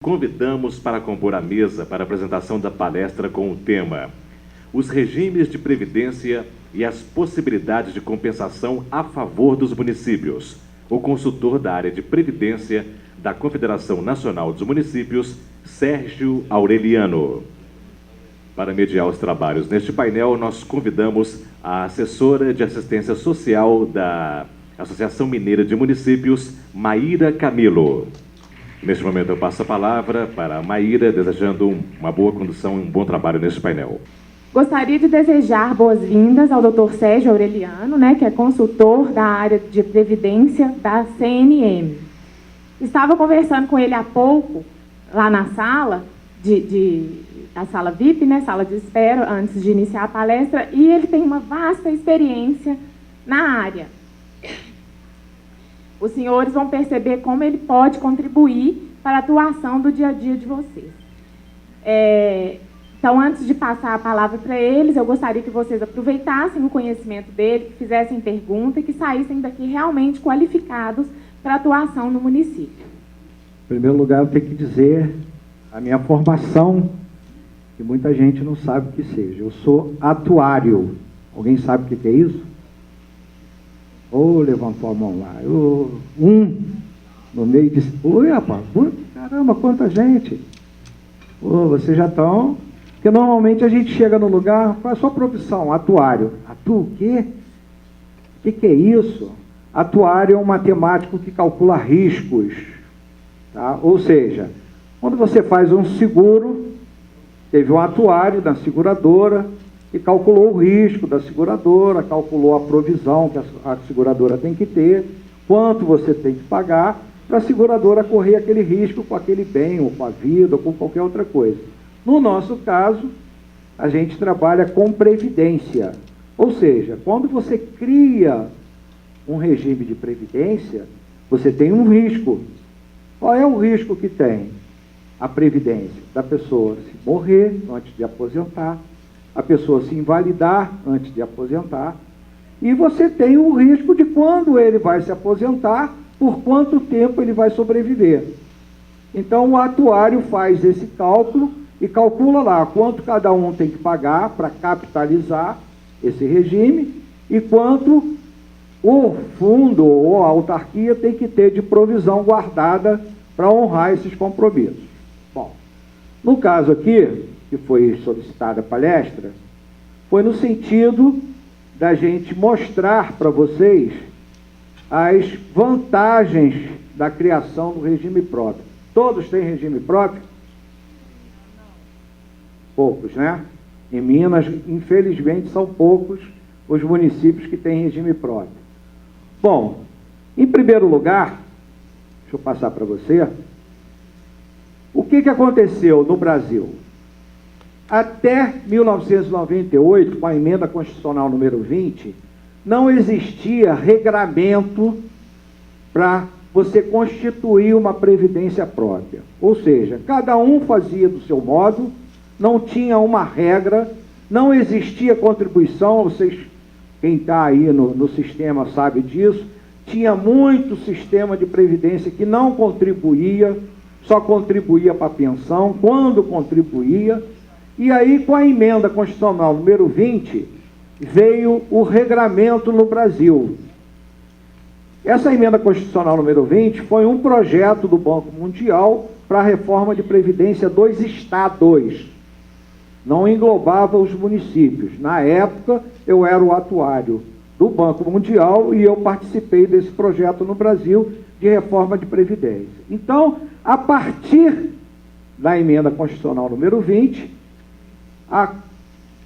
Convidamos para compor a mesa para a apresentação da palestra com o tema Os regimes de previdência e as possibilidades de compensação a favor dos municípios. O consultor da área de previdência da Confederação Nacional dos Municípios, Sérgio Aureliano. Para mediar os trabalhos neste painel, nós convidamos a assessora de assistência social da Associação Mineira de Municípios, Maíra Camilo. Neste momento eu passo a palavra para a Maíra, desejando uma boa condução e um bom trabalho neste painel. Gostaria de desejar boas-vindas ao Dr. Sérgio Aureliano, que é consultor da área de previdência da CNM. Estava conversando com ele há pouco, lá na sala, a sala VIP, sala de espera, antes de iniciar a palestra, e ele tem uma vasta experiência na área. Os senhores vão perceber como ele pode contribuir para a atuação do dia a dia de vocês. Então, antes de passar a palavra para eles, eu gostaria que vocês aproveitassem o conhecimento dele, que fizessem pergunta e que saíssem daqui realmente qualificados para a atuação no município. Em primeiro lugar, eu tenho que dizer a minha formação, que muita gente não sabe o que seja. Eu sou atuário. Alguém sabe o que é isso? Levantou a mão lá. No meio de... Oi, rapaz. Caramba, quanta gente. Vocês já estão... Porque normalmente a gente chega no lugar, qual é a sua profissão? Atuário. O quê? O que é isso? Atuário é um matemático que calcula riscos. Tá? Ou seja, quando você faz um seguro, teve um atuário da seguradora que calculou o risco da seguradora, calculou a provisão que a seguradora tem que ter, quanto você tem que pagar para a seguradora correr aquele risco com aquele bem, ou com a vida, ou com qualquer outra coisa. No nosso caso, a gente trabalha com previdência. Ou seja, quando você cria um regime de previdência, você tem um risco. Qual é o risco que tem? A previdência da pessoa se morrer antes de aposentar, a pessoa se invalidar antes de aposentar, e você tem o risco de quando ele vai se aposentar, por quanto tempo ele vai sobreviver. Então o atuário faz esse cálculo e calcula lá quanto cada um tem que pagar para capitalizar esse regime e quanto o fundo ou a autarquia tem que ter de provisão guardada para honrar esses compromissos. Bom, no caso aqui, que foi solicitada a palestra, foi no sentido da gente mostrar para vocês as vantagens da criação do regime próprio. Todos têm regime próprio? Poucos, né? Em Minas, infelizmente, são poucos os municípios que têm regime próprio. Bom, em primeiro lugar, deixa eu passar para você, o que aconteceu no Brasil? Até 1998, com a emenda constitucional número 20, não existia regramento para você constituir uma previdência própria. Ou seja, cada um fazia do seu modo, não tinha uma regra, não existia contribuição. Vocês, quem está aí no sistema sabe disso, tinha muito sistema de previdência que não contribuía, só contribuía para a pensão, quando contribuía. E aí, com a emenda constitucional número 20, veio o regramento no Brasil. Essa emenda constitucional número 20 foi um projeto do Banco Mundial para a reforma de previdência dos estados. Não englobava os municípios. Na época, eu era o atuário do Banco Mundial e eu participei desse projeto no Brasil de reforma de previdência. Então, a partir da emenda constitucional número 20, a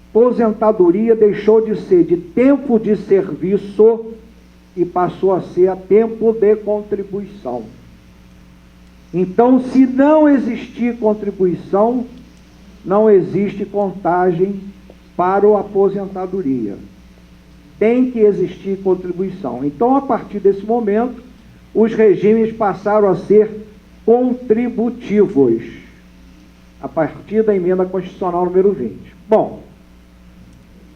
aposentadoria deixou de ser de tempo de serviço e passou a ser a tempo de contribuição. Então, se não existir contribuição, não existe contagem para a aposentadoria. Tem que existir contribuição. Então, a partir desse momento, os regimes passaram a ser contributivos, a partir da emenda constitucional número 20. Bom,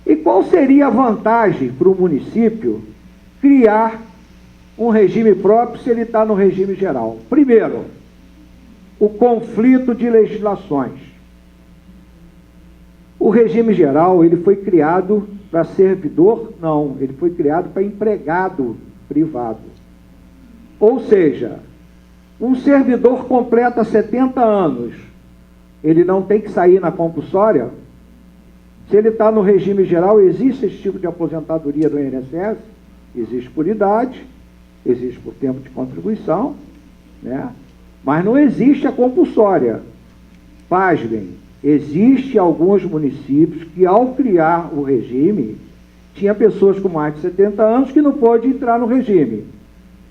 e qual seria a vantagem para o município criar um regime próprio se ele está no regime geral? Primeiro, o conflito de legislações. O regime geral, ele foi criado para servidor? Não, ele foi criado para empregado privado. Ou seja, um servidor completa 70 anos, ele não tem que sair na compulsória? Se ele está no regime geral, existe esse tipo de aposentadoria do INSS? Existe por idade, existe por tempo de contribuição, né? Mas não existe a compulsória. Pasmem, existe alguns municípios que, ao criar o regime, tinha pessoas com mais de 70 anos que não pôde entrar no regime.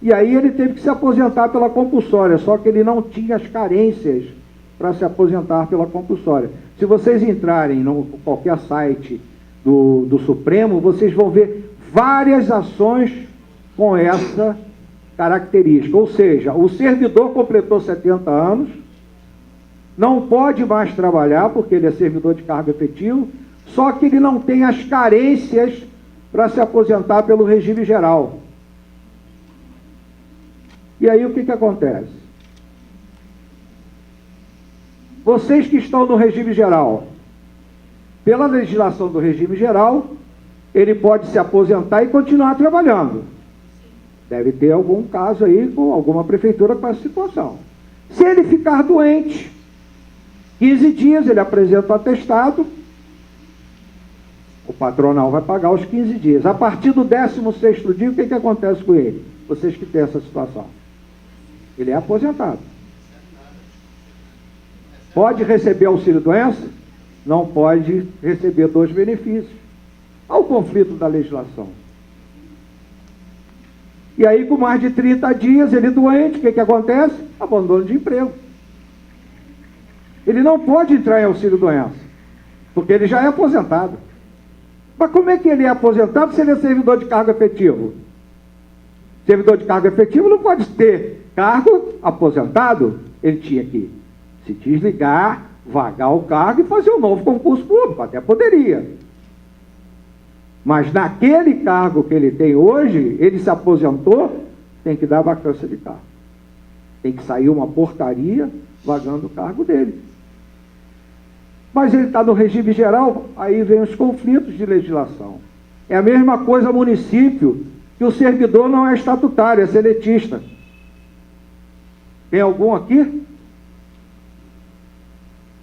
E aí ele teve que se aposentar pela compulsória, só que ele não tinha as carências para se aposentar pela compulsória. Se vocês entrarem em qualquer site do Supremo, vocês vão ver várias ações com essa característica. Ou seja, o servidor completou 70 anos, não pode mais trabalhar, porque ele é servidor de cargo efetivo, só que ele não tem as carências para se aposentar pelo regime geral. E aí o que acontece? Vocês que estão no regime geral, pela legislação do regime geral, ele pode se aposentar e continuar trabalhando. Deve ter algum caso aí com alguma prefeitura com essa situação. Se ele ficar doente, 15 dias, ele apresenta o atestado, o patronal vai pagar os 15 dias. A partir do 16º dia, o que acontece com ele? Vocês que têm essa situação. Ele é aposentado. Pode receber auxílio-doença? Não pode receber 2 benefícios. Há o conflito da legislação. E aí, com mais de 30 dias, ele doente, o que acontece? Abandono de emprego. Ele não pode entrar em auxílio-doença, porque ele já é aposentado. Mas como é que ele é aposentado se ele é servidor de cargo efetivo? Servidor de cargo efetivo não pode ter cargo aposentado. Ele tinha que se desligar, vagar o cargo e fazer um novo concurso público, até poderia. Mas naquele cargo que ele tem hoje, ele se aposentou, tem que dar vacância de cargo. Tem que sair uma portaria vagando o cargo dele. Mas ele está no regime geral, aí vem os conflitos de legislação. É a mesma coisa município, que o servidor não é estatutário, é seletista. Tem algum aqui?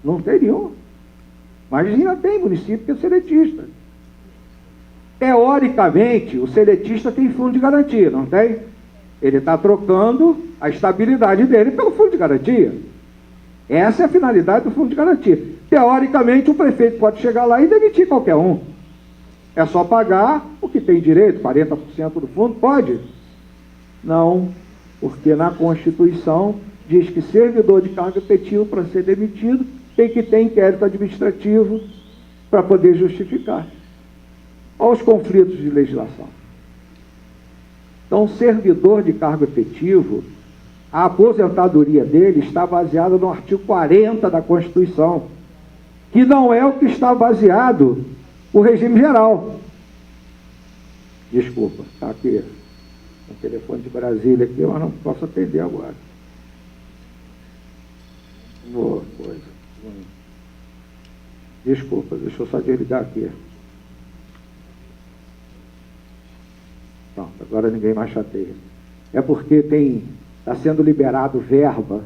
Não tem nenhum. Mas ainda tem município que é seletista. Teoricamente, o seletista tem fundo de garantia, não tem? Ele está trocando a estabilidade dele pelo fundo de garantia. Essa é a finalidade do fundo de garantia. Teoricamente, o prefeito pode chegar lá e demitir qualquer um. É só pagar o que tem direito, 40% do fundo, pode? Não, porque na Constituição diz que servidor de cargo efetivo, para ser demitido, tem que ter inquérito administrativo para poder justificar. Olha os conflitos de legislação. Então, servidor de cargo efetivo, a aposentadoria dele está baseada no artigo 40 da Constituição, que não é o que está baseado o regime geral. Desculpa, está aqui o telefone de Brasília aqui, mas não posso atender agora. Boa coisa. Desculpa, deixa eu só desligar aqui. Pronto, agora ninguém mais chateia. É porque está sendo liberado verba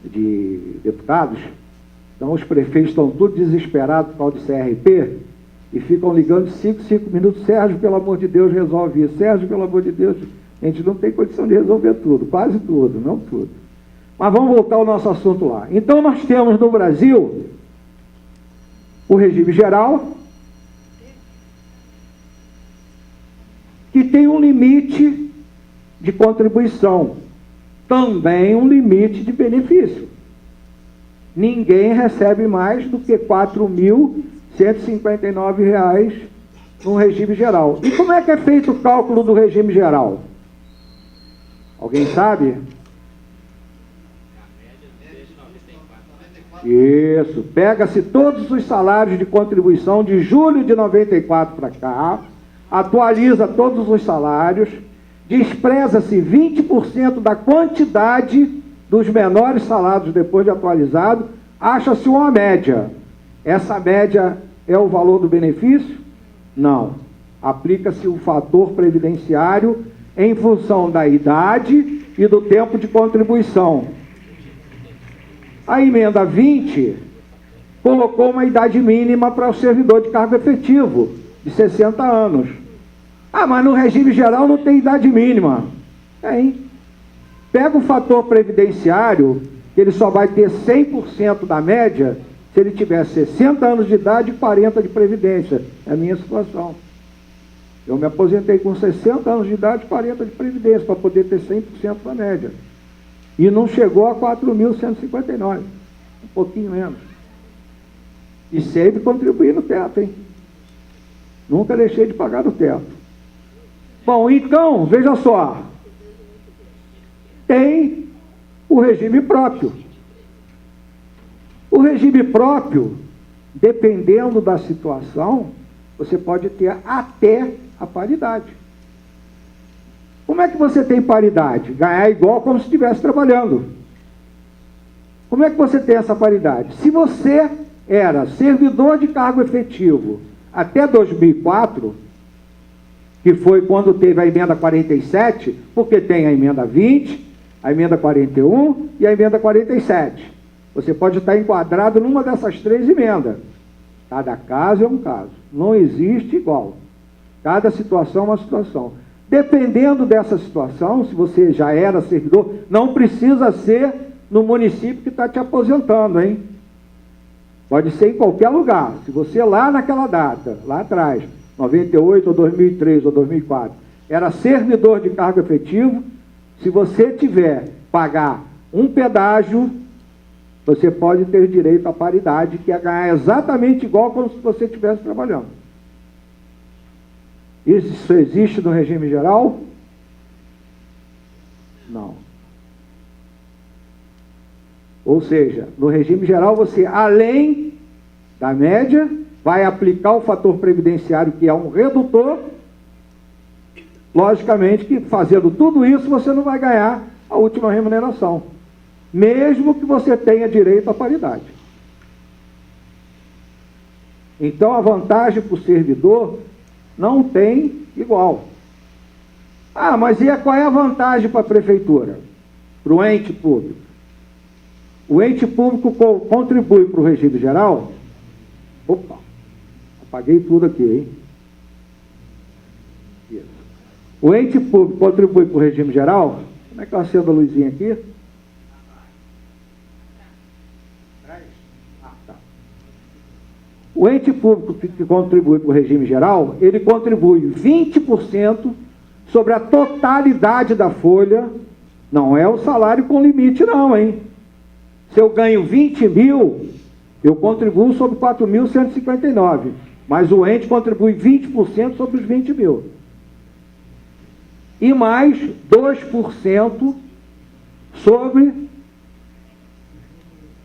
de deputados, então os prefeitos estão todos desesperados por causa do CRP e ficam ligando 5 minutos. Sérgio, pelo amor de Deus, resolve isso. Sérgio, pelo amor de Deus, a gente não tem condição de resolver tudo, quase tudo, não tudo. Mas vamos voltar ao nosso assunto lá. Então nós temos no Brasil o regime geral, que tem um limite de contribuição, também um limite de benefício. Ninguém recebe mais do que R$ 4.159 no regime geral. E como é que é feito o cálculo do regime geral? Alguém sabe? Isso, pega-se todos os salários de contribuição de julho de 94 para cá, atualiza todos os salários, despreza-se 20% da quantidade dos menores salários depois de atualizado, acha-se uma média. Essa média é o valor do benefício? Não. Aplica-se o fator previdenciário em função da idade e do tempo de contribuição. A emenda 20 colocou uma idade mínima para o servidor de cargo efetivo, de 60 anos. Ah, mas no regime geral não tem idade mínima. Tem. Pega o fator previdenciário, que ele só vai ter 100% da média se ele tiver 60 anos de idade e 40 de previdência. É a minha situação. Eu me aposentei com 60 anos de idade e 40 de previdência, para poder ter 100% da média. E não chegou a 4.159, um pouquinho menos. E sempre contribuí no teto, hein? Nunca deixei de pagar no teto. Bom, então, veja só. Tem o regime próprio. O regime próprio, dependendo da situação, você pode ter até a paridade. Como é que você tem paridade? Ganhar igual como se estivesse trabalhando. Como é que você tem essa paridade? Se você era servidor de cargo efetivo até 2004, que foi quando teve a emenda 47, porque tem a emenda 20, a emenda 41 e a emenda 47. Você pode estar enquadrado numa dessas três emendas. Cada caso é um caso. Não existe igual. Cada situação é uma situação. Dependendo dessa situação, se você já era servidor, não precisa ser no município que está te aposentando, hein? Pode ser em qualquer lugar. Se você lá naquela data, lá atrás, 98 ou 2003 ou 2004, era servidor de cargo efetivo, se você tiver pagar um pedágio, você pode ter direito à paridade, que é ganhar exatamente igual como se você estivesse trabalhando. Isso existe no regime geral? Não. Ou seja, no regime geral, você, além da média, vai aplicar o fator previdenciário, que é um redutor. Logicamente que, fazendo tudo isso, você não vai ganhar a última remuneração, mesmo que você tenha direito à paridade. Então, a vantagem para o servidor não tem igual. Ah, mas qual é a vantagem para a prefeitura? Para o ente público? O ente público contribui para o regime geral? Opa, apaguei tudo aqui, hein? Isso. O ente público contribui para o regime geral? Como é que eu acendo a luzinha aqui? O ente público que contribui para o regime geral, ele contribui 20% sobre a totalidade da folha. Não é o salário com limite não, hein? Se eu ganho 20 mil, eu contribuo sobre 4.159, mas o ente contribui 20% sobre os 20 mil. E mais 2% sobre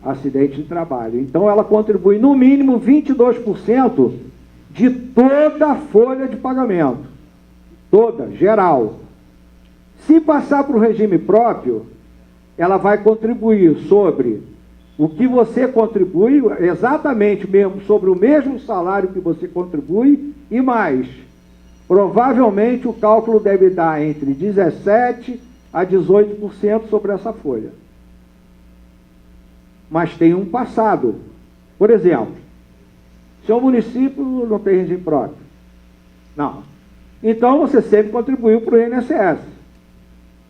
acidente de trabalho. Então, ela contribui no mínimo 22% de toda a folha de pagamento. Toda, geral. Se passar para o regime próprio, ela vai contribuir sobre o que você contribui, exatamente mesmo sobre o mesmo salário que você contribui, e mais. Provavelmente o cálculo deve dar entre 17% a 18% sobre essa folha. Mas tem um passado. Por exemplo, seu município não tem regime próprio. Não. Então você sempre contribuiu para o INSS.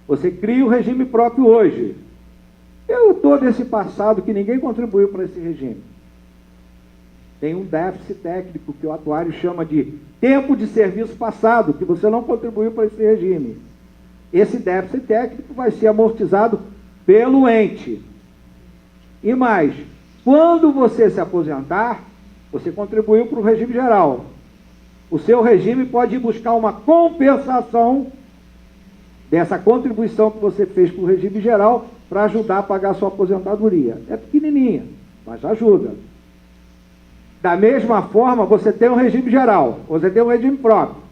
Você cria o regime próprio hoje. Eu estou nesse passado que ninguém contribuiu para esse regime. Tem um déficit técnico que o atuário chama de tempo de serviço passado, que você não contribuiu para esse regime. Esse déficit técnico vai ser amortizado pelo ente. E mais, quando você se aposentar, você contribuiu para o regime geral. O seu regime pode ir buscar uma compensação dessa contribuição que você fez para o regime geral para ajudar a pagar a sua aposentadoria. É pequenininha, mas ajuda. Da mesma forma, você tem um regime geral, você tem um regime próprio.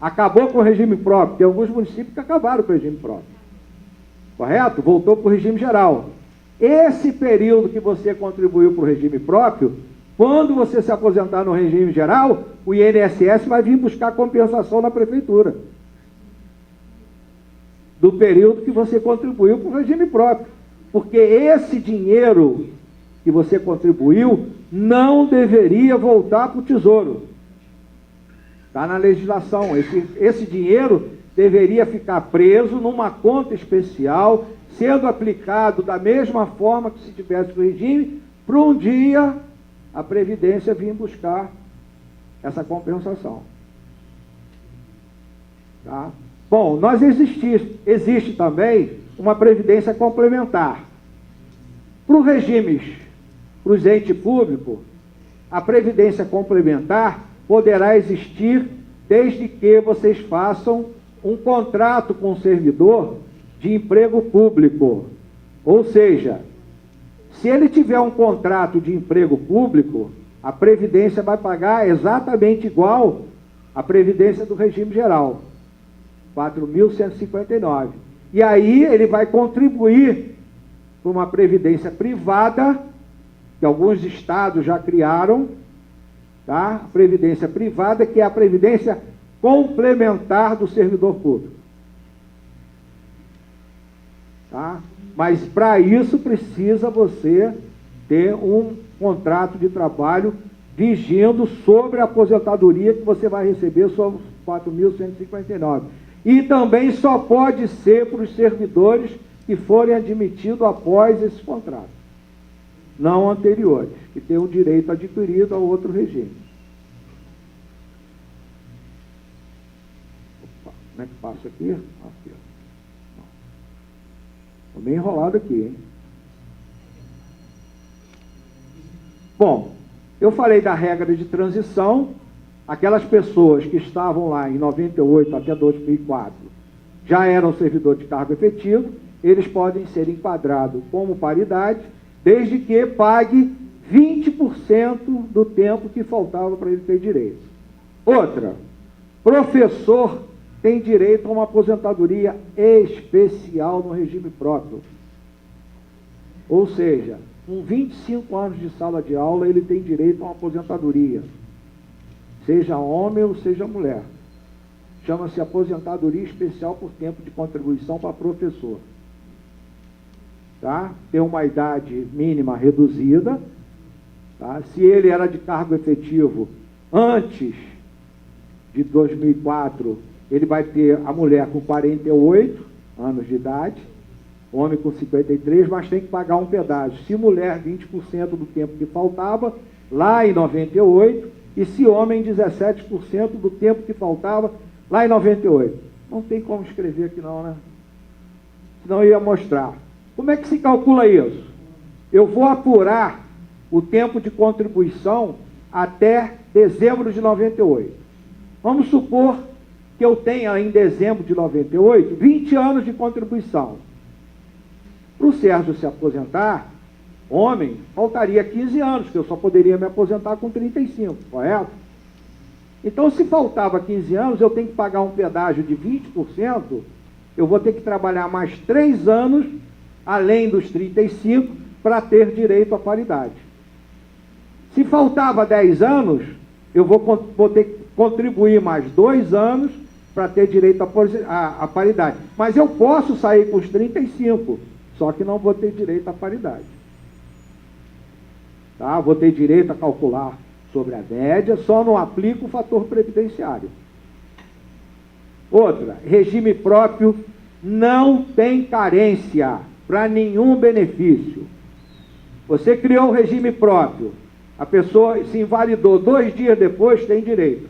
Acabou com o regime próprio. Tem alguns municípios que acabaram com o regime próprio. correto? Voltou para o regime geral. Esse período que você contribuiu para o regime próprio, quando você se aposentar no regime geral, o INSS vai vir buscar compensação na prefeitura do período que você contribuiu para o regime próprio. Porque esse dinheiro que você contribuiu não deveria voltar para o Tesouro. Está na legislação. Esse dinheiro deveria ficar preso numa conta especial, sendo aplicado da mesma forma que se tivesse no regime, para um dia a Previdência vir buscar essa compensação. Tá? Bom, existe também uma previdência complementar. Para os regimes, para os entes públicos, a previdência complementar poderá existir desde que vocês façam um contrato com o servidor de emprego público. Ou seja, se ele tiver um contrato de emprego público, a previdência vai pagar exatamente igual à previdência do regime geral. 4.159. E aí ele vai contribuir para uma previdência privada, que alguns estados já criaram, tá? A previdência privada, que é a previdência complementar do servidor público. Tá? Mas para isso precisa você ter um contrato de trabalho vigindo sobre a aposentadoria que você vai receber sobre 4.159. E também só pode ser para os servidores que forem admitidos após esse contrato, não anteriores, que tenham direito adquirido a outro regime. Opa, como é que passa aqui? Aqui. Estou meio enrolado aqui, hein? Bom, eu falei da regra de transição. Aquelas pessoas que estavam lá em 98 até 2004 já eram servidores de cargo efetivo, eles podem ser enquadrados como paridade, desde que pague 20% do tempo que faltava para ele ter direito. Outra, professor tem direito a uma aposentadoria especial no regime próprio. Ou seja, com 25 anos de sala de aula, ele tem direito a uma aposentadoria. Seja homem ou seja mulher. Chama-se aposentadoria especial por tempo de contribuição para professor. Tá? Tem uma idade mínima reduzida. Tá? Se ele era de cargo efetivo antes de 2004, ele vai ter a mulher com 48 anos de idade, homem com 53, mas tem que pagar um pedágio. Se mulher, 20% do tempo que faltava, lá em 98, e se homem, 17% do tempo que faltava, lá em 98. Não tem como escrever aqui não, né? Senão eu ia mostrar. Como é que se calcula isso? Eu vou apurar o tempo de contribuição até dezembro de 98. Vamos supor que eu tenha em dezembro de 98, 20 anos de contribuição. Para o Sérgio se aposentar, homem, faltaria 15 anos, que eu só poderia me aposentar com 35, correto? Então, se faltava 15 anos, eu tenho que pagar um pedágio de 20%, eu vou ter que trabalhar mais 3 anos, além dos 35, para ter direito à paridade. Se faltava 10 anos, eu vou ter que contribuir mais 2 anos para ter direito à paridade. Mas eu posso sair com os 35, só que não vou ter direito à paridade. Tá? Vou ter direito a calcular sobre a média, só não aplico o fator previdenciário. Outra, regime próprio não tem carência para nenhum benefício. Você criou o regime próprio, a pessoa se invalidou 2 dias depois, tem direito.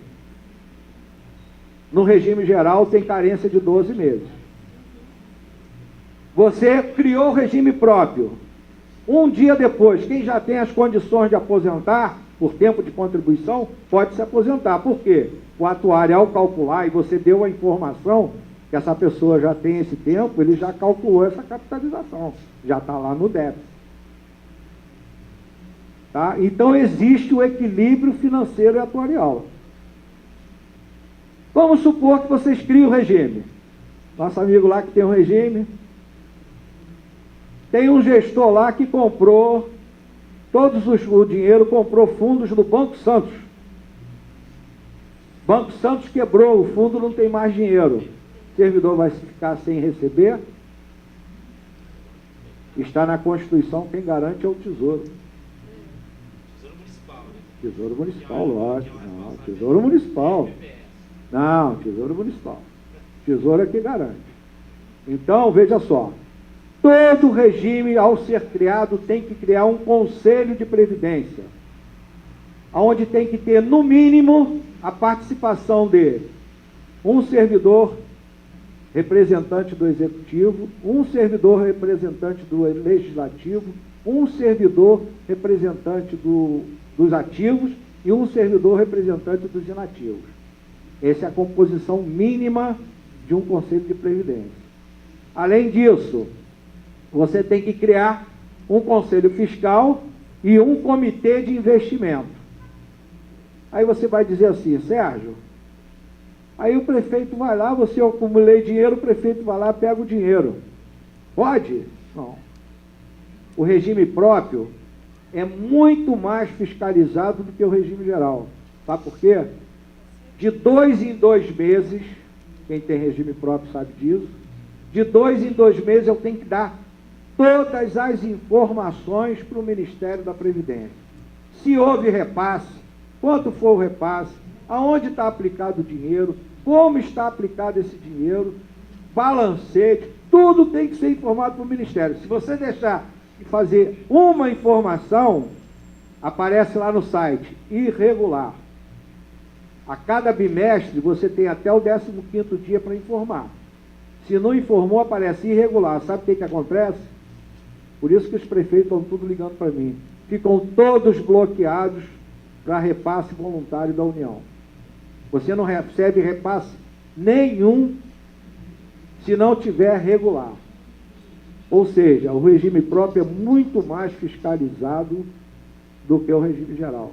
No regime geral tem carência de 12 meses. Você criou o regime próprio. Um dia depois, quem já tem as condições de aposentar, por tempo de contribuição, pode se aposentar. Por quê? O atuário, ao calcular, e você deu a informação que essa pessoa já tem esse tempo, ele já calculou essa capitalização. Já está lá no déficit. Tá? Então, existe o equilíbrio financeiro e atuarial. Vamos supor que vocês criam o regime. Nosso amigo lá que tem um regime, Tem um gestor lá que comprou o dinheiro, comprou fundos do Banco Santos. Banco Santos quebrou, o fundo não tem mais dinheiro. O servidor vai ficar sem receber? Está na Constituição, quem garante é o Tesouro. Tesouro Municipal, né? Tesouro Municipal, lógico. Não, Tesouro Municipal. Não, Tesouro Municipal. Tesouro é que garante. Então, veja só. Todo regime, ao ser criado, tem que criar um conselho de previdência, onde tem que ter, no mínimo, a participação de um servidor representante do Executivo, um servidor representante do Legislativo, um servidor representante dos ativos e um servidor representante dos inativos. Essa é a composição mínima de um conselho de previdência. Além disso, você tem que criar um conselho fiscal e um comitê de investimento. Aí você vai dizer assim, Sérgio, aí o prefeito vai lá, você acumulei dinheiro, o prefeito vai lá, pega o dinheiro. Pode? Não. O regime próprio é muito mais fiscalizado do que o regime geral. Sabe por quê? De 2 em 2 meses, quem tem regime próprio sabe disso, de 2 em 2 meses eu tenho que dar todas as informações para o Ministério da Previdência. Se houve repasse, quanto foi o repasse, aonde está aplicado o dinheiro, como está aplicado esse dinheiro, balancete, tudo tem que ser informado para o Ministério. Se você deixar de fazer uma informação, aparece lá no site, irregular. A cada bimestre, você tem até o 15º dia para informar. Se não informou, aparece irregular. Sabe o que acontece? Por isso que os prefeitos estão tudo ligando para mim. Ficam todos bloqueados para repasse voluntário da União. Você não recebe repasse nenhum se não tiver regular. Ou seja, o regime próprio é muito mais fiscalizado do que o regime geral.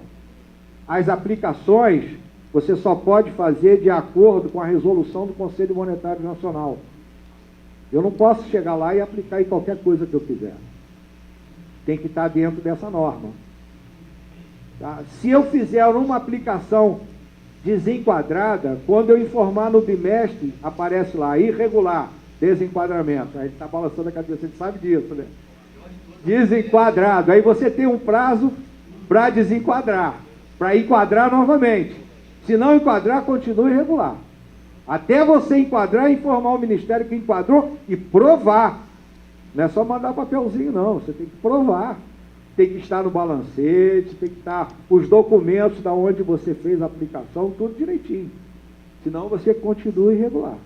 As aplicações você só pode fazer de acordo com a resolução do Conselho Monetário Nacional. Eu não posso chegar lá e aplicar em qualquer coisa que eu quiser. Tem que estar dentro dessa norma. Tá? Se eu fizer uma aplicação desenquadrada, quando eu informar no bimestre, aparece lá, irregular, desenquadramento. Aí ele está balançando a cabeça, ele sabe disso, né? Desenquadrado. Aí você tem um prazo para desenquadrar, para enquadrar novamente. Se não enquadrar, continua irregular. Até você enquadrar e informar o Ministério que enquadrou e provar. Não é só mandar papelzinho, não. Você tem que provar. Tem que estar no balancete, tem que estar os documentos da onde você fez a aplicação, tudo direitinho. Senão você continua irregular.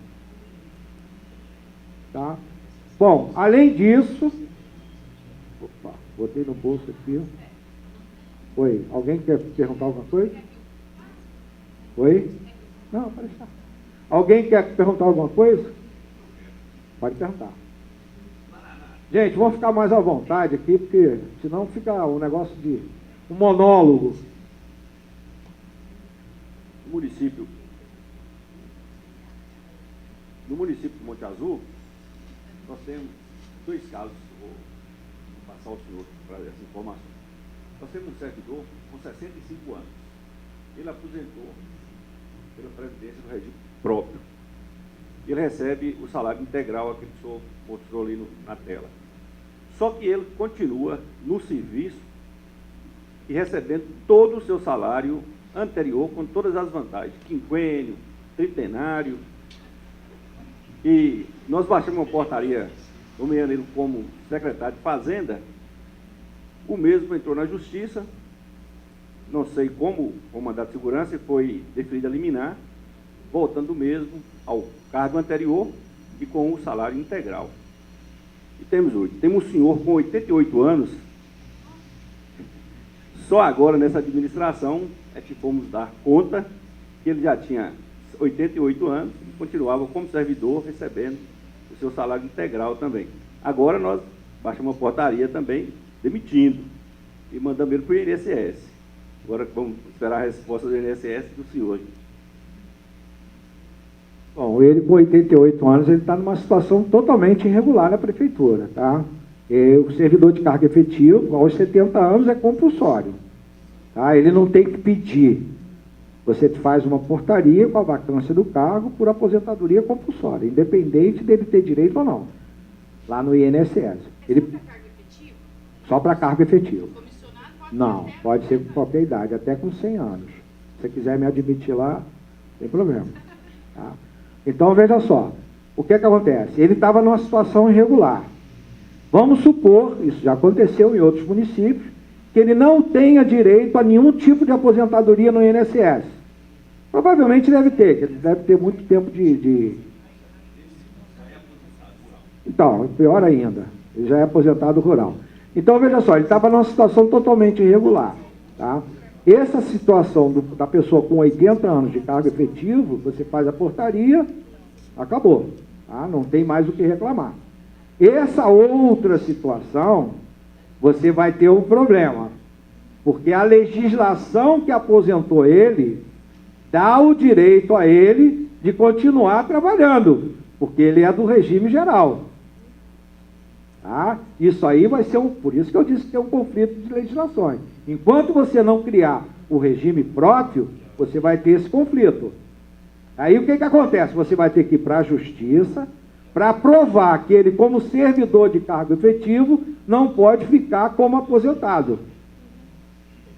Tá? Bom, além disso... Opa, botei no bolso aqui. Oi, alguém quer perguntar alguma coisa? Oi? Não, pode deixar. Alguém quer perguntar alguma coisa? Pode perguntar. Gente, vamos ficar mais à vontade aqui, porque senão fica um negócio de um monólogo. No município de Monte Azul, nós temos 2 casos, vou passar ao senhor para essa informação. Nós temos um servidor com 65 anos. Ele aposentou pela Previdência do regime próprio. Ele recebe o salário integral, aquele que o senhor mostrou ali na tela. Só que ele continua no serviço e recebendo todo o seu salário anterior, com todas as vantagens, quinquênio, tritenário. E nós baixamos uma portaria, nomeando ele como secretário de Fazenda. O mesmo entrou na Justiça, não sei como, com mandato de segurança, e foi deferido a liminar, voltando mesmo ao cargo anterior e com o salário integral. E temos um senhor com 88 anos, só agora nessa administração é que fomos dar conta que ele já tinha 88 anos e continuava como servidor recebendo o seu salário integral também. Agora nós baixamos uma portaria também demitindo e mandamos ele para o INSS. Agora vamos esperar a resposta do INSS do senhor. Bom, ele com 88 anos, ele está numa situação totalmente irregular na prefeitura, tá? O servidor de cargo efetivo, aos 70 anos, é compulsório. Tá? Ele não tem que pedir. Você faz uma portaria com a vacância do cargo por aposentadoria compulsória, independente dele ter direito ou não, lá no INSS. Ele... Só para cargo efetivo? Não, pode ser com qualquer idade, até com 100 anos. Se você quiser me admitir lá, não tem problema. Tá? Então, veja só, o que acontece? Ele estava numa situação irregular. Vamos supor, isso já aconteceu em outros municípios, que ele não tenha direito a nenhum tipo de aposentadoria no INSS. Provavelmente deve ter, que ele deve ter muito tempo de... Então, pior ainda, ele já é aposentado rural. Então, veja só, ele estava numa situação totalmente irregular. Tá? Essa situação da pessoa com 80 anos de cargo efetivo, você faz a portaria, acabou. Tá? Não tem mais o que reclamar. Essa outra situação, você vai ter um problema, porque a legislação que aposentou ele dá o direito a ele de continuar trabalhando, porque ele é do regime geral. Tá? Isso aí vai ser por isso que eu disse que é um conflito de legislações. Enquanto você não criar o regime próprio, você vai ter esse conflito. Aí o que acontece? Você vai ter que ir para a justiça para provar que ele, como servidor de cargo efetivo, não pode ficar como aposentado.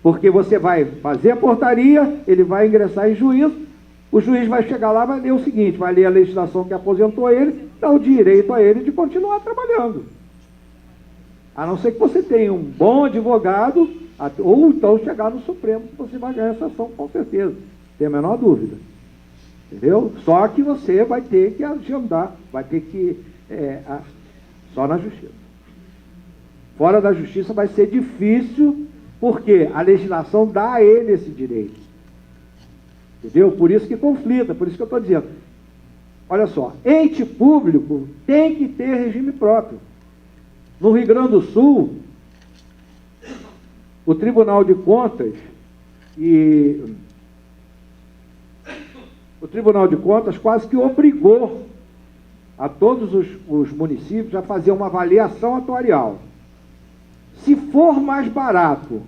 Porque você vai fazer a portaria, ele vai ingressar em juízo, o juiz vai chegar lá e vai ler o seguinte, vai ler a legislação que aposentou ele, dá o direito a ele de continuar trabalhando. A não ser que você tenha um bom advogado, ou então chegar no Supremo, que você vai ganhar essa ação com certeza, tem a menor dúvida. Entendeu? Só que você vai ter que agendar, vai ter que... só na justiça. Fora da justiça vai ser difícil, porque a legislação dá a ele esse direito. Entendeu? Por isso que conflita, por isso que eu estou dizendo. Olha só, ente público tem que ter regime próprio. No Rio Grande do Sul, o Tribunal de Contas quase que obrigou a todos os municípios a fazer uma avaliação atuarial. Se for mais barato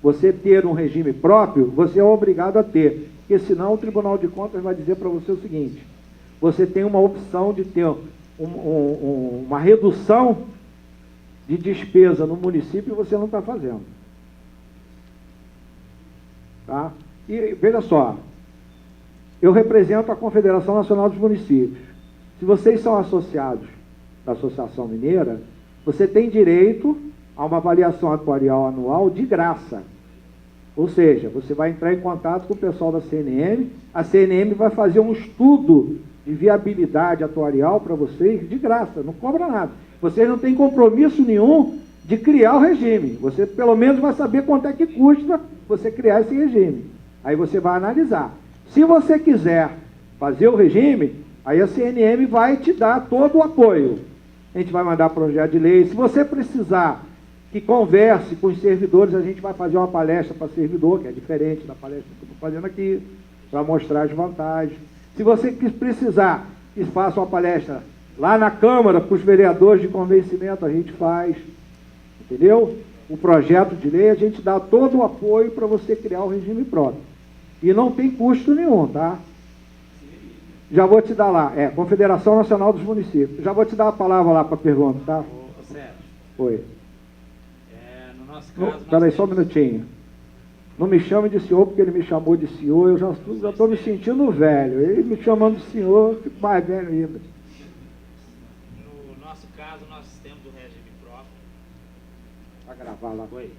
você ter um regime próprio, você é obrigado a ter, porque senão o Tribunal de Contas vai dizer para você o seguinte, você tem uma opção de ter uma redução de despesa no município e você não está fazendo. Tá? E veja só, eu represento a Confederação Nacional dos Municípios. Se vocês são associados da Associação Mineira, você tem direito a uma avaliação atuarial anual de graça. Ou seja, você vai entrar em contato com o pessoal da CNM, a CNM vai fazer um estudo de viabilidade atuarial para vocês de graça, não cobra nada. Vocês não têm compromisso nenhum de criar o regime. Você pelo menos vai saber quanto é que custa você criar esse regime. Aí você vai analisar. Se você quiser fazer o regime, aí a CNM vai te dar todo o apoio. A gente vai mandar projeto de lei. Se você precisar que converse com os servidores, a gente vai fazer uma palestra para servidor, que é diferente da palestra que eu estou fazendo aqui, para mostrar as vantagens. Se você precisar que faça uma palestra lá na Câmara, para os vereadores de convencimento, a gente faz. Entendeu? O projeto de lei, a gente dá todo o apoio para você criar o regime próprio. E não tem custo nenhum, tá? Já vou te dar lá, Confederação Nacional dos Municípios. Já vou te dar a palavra lá para a pergunta, tá? Ô Sérgio. Oi. No nosso caso... Espera aí só um minutinho. Não me chame de senhor, porque ele me chamou de senhor, eu já estou me sentindo velho. Ele me chamando de senhor, eu fico mais velho ainda. No nosso caso, nós temos o regime próprio. Vai gravar lá. Oi.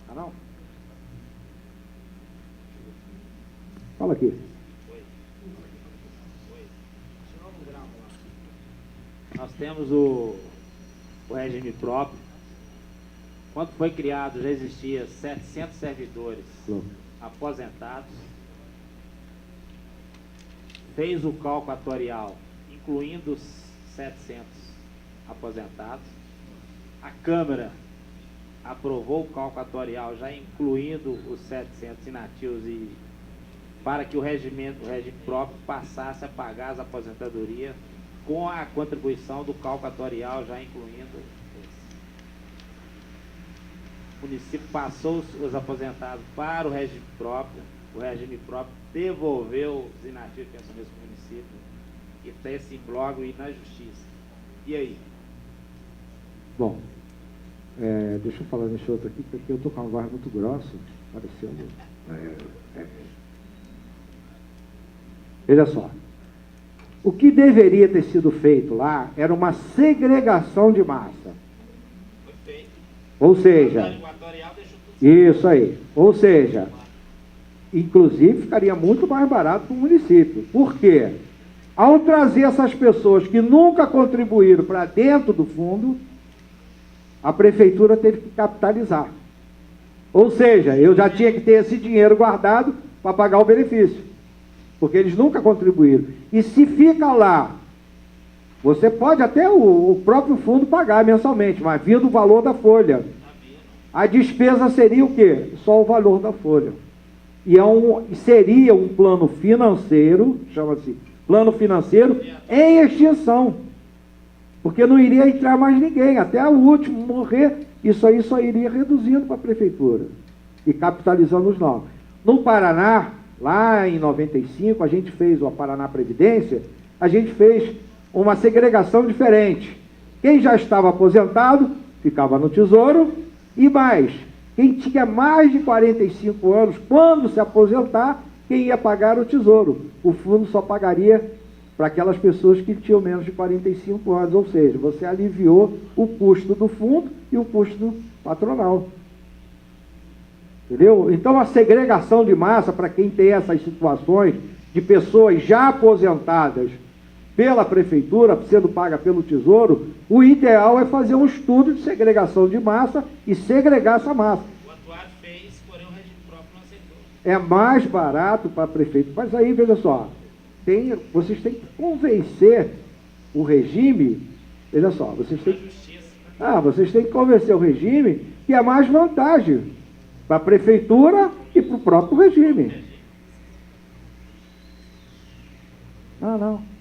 Ah, não? Fala aqui. Nós temos o regime próprio. Quando foi criado, já existia 700 servidores aposentados. Fez o cálculo atuarial, incluindo os 700 aposentados. A Câmara aprovou o cálculo atuarial, já incluindo os 700 inativos, e para que o regime próprio passasse a pagar as aposentadorias com a contribuição do cálculo atuarial, já incluindo esses. o município passou os aposentados para o regime próprio devolveu os inativos pensionistas para o município, e está esse imbróglio aí na justiça. E aí? Bom, deixa eu falar nesse outro aqui, porque eu estou com uma voz muito grossa, parecendo... Veja só, o que deveria ter sido feito lá era uma segregação de massa. Foi feito. Ou seja, isso aí, ou seja, inclusive ficaria muito mais barato para o município. Por quê? Ao trazer essas pessoas que nunca contribuíram para dentro do fundo, a prefeitura teve que capitalizar. Ou seja, eu já tinha que ter esse dinheiro guardado para pagar o benefício, porque eles nunca contribuíram. E se fica lá, você pode até o próprio fundo pagar mensalmente, mas vindo o valor da folha. A despesa seria o quê? Só o valor da folha. E seria um plano financeiro, chama-se plano financeiro, em extinção. Porque não iria entrar mais ninguém, até o último morrer, isso aí só iria reduzindo para a prefeitura e capitalizando os novos. No Paraná, lá em 95, a gente fez o Paraná Previdência, a gente fez uma segregação diferente. Quem já estava aposentado ficava no Tesouro, e mais, quem tinha mais de 45 anos, quando se aposentar, quem ia pagar o Tesouro. O fundo só pagaria para aquelas pessoas que tinham menos de 45 anos, ou seja, você aliviou o custo do fundo e o custo patronal. Entendeu? Então, a segregação de massa, para quem tem essas situações de pessoas já aposentadas pela prefeitura, sendo paga pelo Tesouro, o ideal é fazer um estudo de segregação de massa e segregar essa massa. O atuário fez, porém o regime próprio não aceitou. É mais barato para prefeito. Mas aí, veja só, vocês têm que convencer o regime, veja só, vocês têm que convencer o regime que é mais vantagem para a prefeitura e para o próprio regime. Não.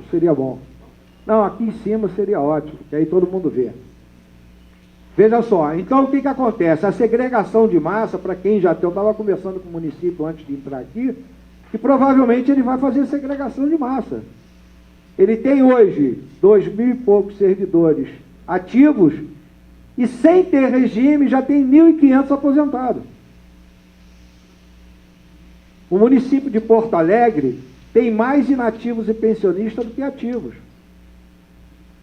Seria bom. Não, aqui em cima seria ótimo, que aí todo mundo vê. Veja só, então o que acontece? A segregação de massa, para quem eu estava conversando com o município antes de entrar aqui, que provavelmente ele vai fazer segregação de massa. Ele tem hoje 2.000 e poucos servidores ativos e sem ter regime já tem 1.500 aposentados. O município de Porto Alegre tem mais inativos e pensionistas do que ativos.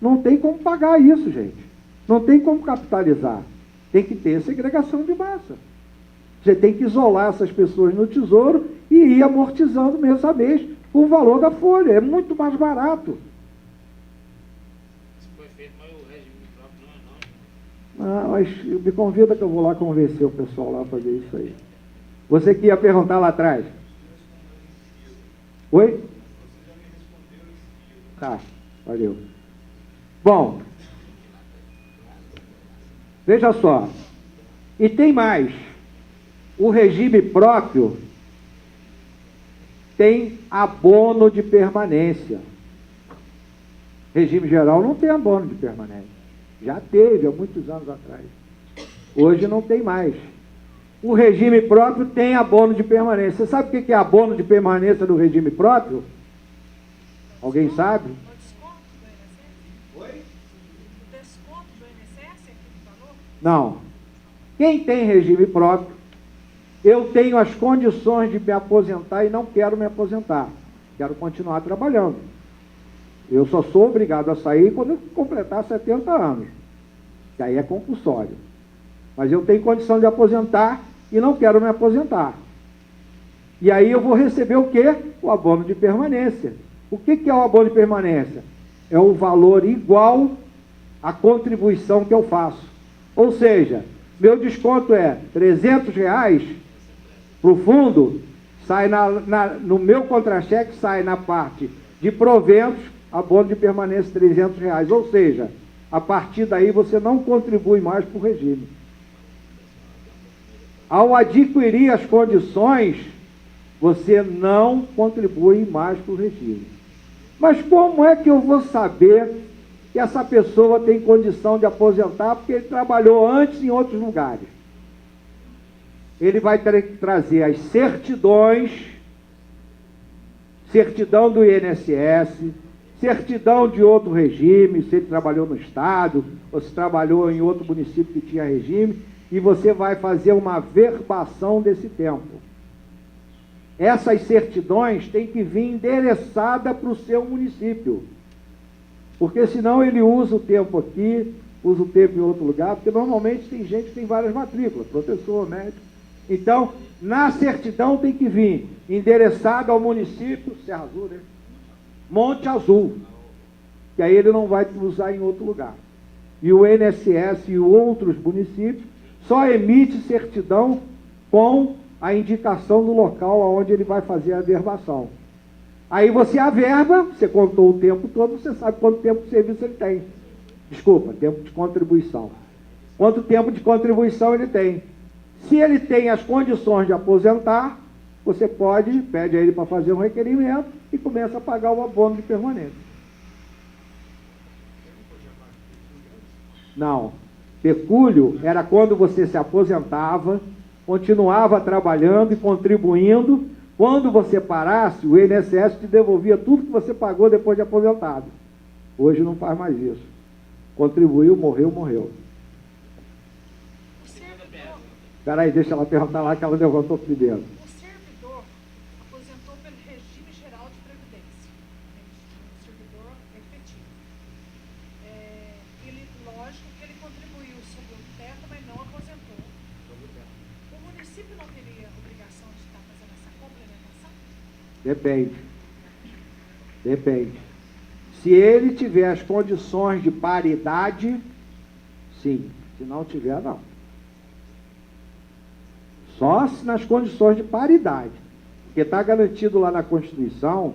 Não tem como pagar isso, gente. Não tem como capitalizar. Tem que ter segregação de massa. Você tem que isolar essas pessoas no Tesouro e ir amortizando mês a mês com o valor da folha. É muito mais barato. Isso foi feito, mas o regime próprio não. Mas me convida que eu vou lá convencer o pessoal lá a fazer isso aí. Você que ia perguntar lá atrás. Oi? Tá, valeu. Bom, veja só. E tem mais. O regime próprio tem abono de permanência. Regime geral não tem abono de permanência. Já teve há muitos anos atrás. Hoje não tem mais. O regime próprio tem abono de permanência. Você sabe o que é abono de permanência do regime próprio? Alguém sabe? O desconto do INSS? Oi? O desconto do INSS é que falou? Não. Quem tem regime próprio, eu tenho as condições de me aposentar e não quero me aposentar. Quero continuar trabalhando. Eu só sou obrigado a sair quando eu completar 70 anos. Que aí é compulsório. Mas eu tenho condição de aposentar e não quero me aposentar. E aí eu vou receber o quê? O abono de permanência. O que é o abono de permanência? É o valor igual à contribuição que eu faço. Ou seja, meu desconto é R$300 para o fundo, sai no meu contra-cheque, sai na parte de proventos, abono de permanência R$300. Ou seja, a partir daí você não contribui mais para o regime. Ao adquirir as condições, você não contribui mais para o regime. Mas como é que eu vou saber que essa pessoa tem condição de aposentar porque ele trabalhou antes em outros lugares? ele vai ter que trazer as certidões, certidão do INSS, certidão de outro regime, se ele trabalhou no Estado, ou se trabalhou em outro município que tinha regime, e você vai fazer uma verbação desse tempo. Essas certidões têm que vir endereçada para o seu município, porque senão ele usa o tempo aqui, usa o tempo em outro lugar, porque normalmente tem gente que tem várias matrículas, professor, médico. Então, na certidão tem que vir endereçado ao município, Serra Azul, né? Monte Azul, que aí ele não vai usar em outro lugar. E o INSS e outros municípios só emite certidão com a indicação do local onde ele vai fazer a averbação. Aí você averba, você contou o tempo todo, você sabe quanto tempo de serviço ele tem. Desculpa, tempo de contribuição. Quanto tempo de contribuição ele tem. Se ele tem as condições de aposentar, você pede a ele para fazer um requerimento e começa a pagar o abono de permanência. Não. Pecúlio era quando você se aposentava, continuava trabalhando e contribuindo. Quando você parasse, o INSS te devolvia tudo que você pagou depois de aposentado. Hoje não faz mais isso. Contribuiu, morreu. Espera aí, deixa ela perguntar lá que ela levantou primeiro. O servidor aposentou pelo regime geral de previdência, o servidor efetivo. Ele, lógico que ele contribuiu sobre o teto, mas não aposentou. O município não teria obrigação de estar fazendo essa complementação? Depende. Se ele tiver as condições de paridade, sim. Se não tiver, não. Só nas condições de paridade. Porque está garantido lá na Constituição,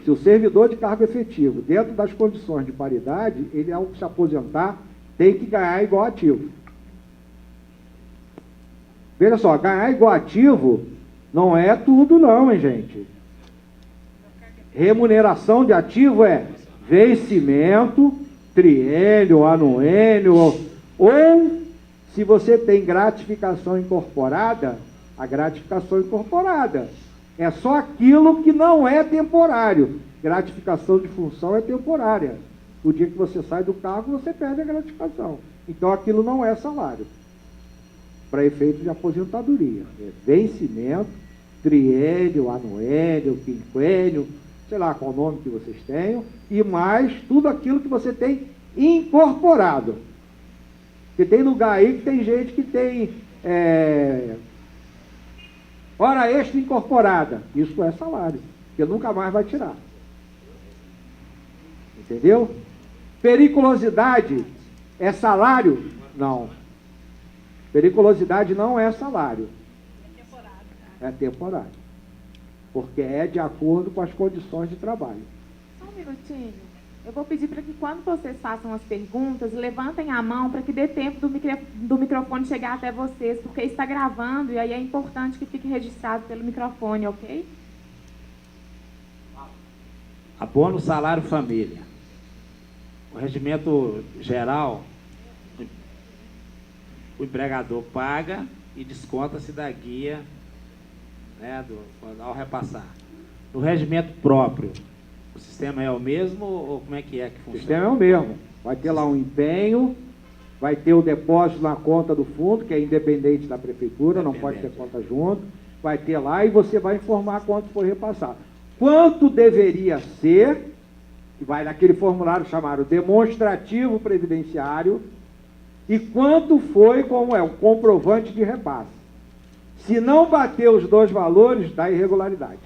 se o servidor de cargo efetivo, dentro das condições de paridade, ele, ao se aposentar, tem que ganhar igual ativo. Veja só, ganhar igual ativo não é tudo não, hein, gente? Remuneração de ativo é vencimento, triênio, anuênio, ou se você tem gratificação incorporada, a gratificação incorporada é só aquilo que não é temporário. Gratificação de função é temporária. O dia que você sai do cargo, você perde a gratificação. Então aquilo não é salário. Para efeito de aposentadoria. É vencimento, triênio, anuênio, quinquênio, sei lá qual nome que vocês tenham, e mais tudo aquilo que você tem incorporado. Porque tem lugar aí que tem gente que tem hora extra incorporada. Isso é salário, porque nunca mais vai tirar. Entendeu? Periculosidade é salário? Não. Periculosidade não é salário. É temporário. Porque é de acordo com as condições de trabalho. Só um minutinho. Eu vou pedir para que quando vocês façam as perguntas, levantem a mão para que dê tempo do microfone chegar até vocês, porque está gravando e aí é importante que fique registrado pelo microfone, ok? Abono salário família. O regimento geral, o empregador paga e desconta-se da guia, né, ao repassar. No regimento próprio, o sistema é o mesmo ou como é que funciona? O sistema é o mesmo. Vai ter lá um empenho, vai ter o depósito na conta do fundo, que é independente da prefeitura, não pode ter conta junto. Vai ter lá e você vai informar quanto foi repassado. Quanto deveria ser, que vai naquele formulário chamado demonstrativo previdenciário, e quanto foi, como é, o comprovante de repasse. Se não bater os dois valores, dá irregularidade.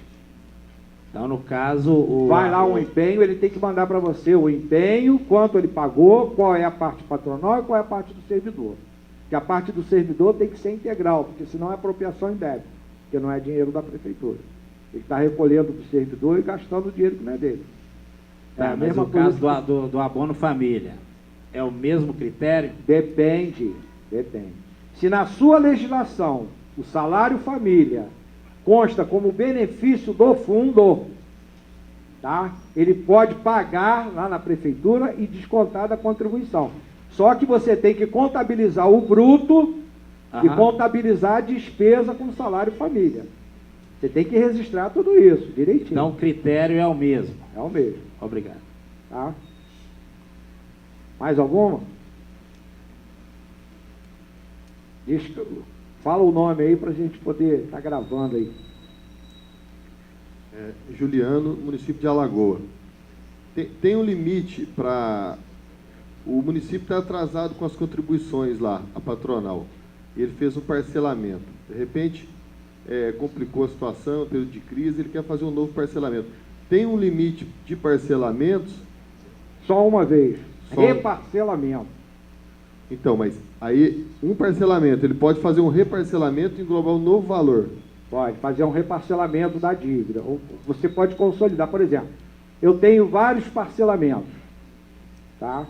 Então, no caso... Vai lá um empenho, ele tem que mandar para você o empenho, quanto ele pagou, qual é a parte patronal e qual é a parte do servidor. Porque a parte do servidor tem que ser integral, porque senão é apropriação indébita, porque não é dinheiro da prefeitura. Ele está recolhendo do servidor e gastando o dinheiro que não é dele. Tá, mas no caso do abono família, é o mesmo critério? Depende. Se na sua legislação o salário família consta como benefício do fundo, tá? Ele pode pagar lá na prefeitura e descontar da contribuição. Só que você tem que contabilizar o bruto e Aham. contabilizar a despesa com salário família. Você tem que registrar tudo isso direitinho. Então o critério é o mesmo. É o mesmo, Obrigado. tá? Mais alguma? Fala o nome aí para a gente poder estar gravando aí. Juliano, município de Alagoa. Tem um limite para... O município está atrasado com as contribuições lá, a patronal. Ele fez um parcelamento. De repente, complicou a situação, período de crise, ele quer fazer um novo parcelamento. Tem um limite de parcelamentos? Só uma vez. Só- Reparcelamento. Então, mas aí, um parcelamento, ele pode fazer um reparcelamento e englobar um novo valor. Pode fazer um reparcelamento da dívida. Ou você pode consolidar. Por exemplo, eu tenho vários parcelamentos. Tá?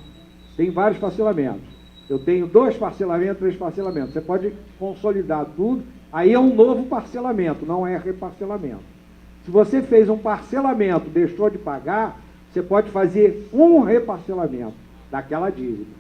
Tem vários parcelamentos. Eu tenho 2 parcelamentos, 3 parcelamentos. Você pode consolidar tudo. Aí é um novo parcelamento, não é reparcelamento. Se você fez um parcelamento, deixou de pagar, você pode fazer um reparcelamento daquela dívida.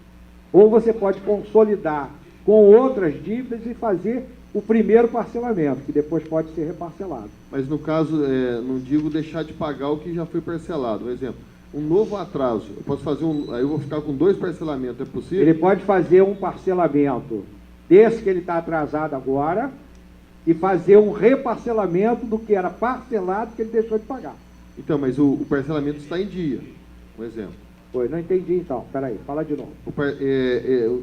Ou você pode consolidar com outras dívidas e fazer o primeiro parcelamento, que depois pode ser reparcelado. Mas no caso, não digo deixar de pagar o que já foi parcelado. Por exemplo, um novo atraso, eu posso fazer aí eu vou ficar com 2 parcelamentos, é possível? Ele pode fazer um parcelamento desse que ele está atrasado agora e fazer um reparcelamento do que era parcelado que ele deixou de pagar. Então, mas o parcelamento está em dia, um exemplo. Foi, não entendi então. Peraí, fala de novo.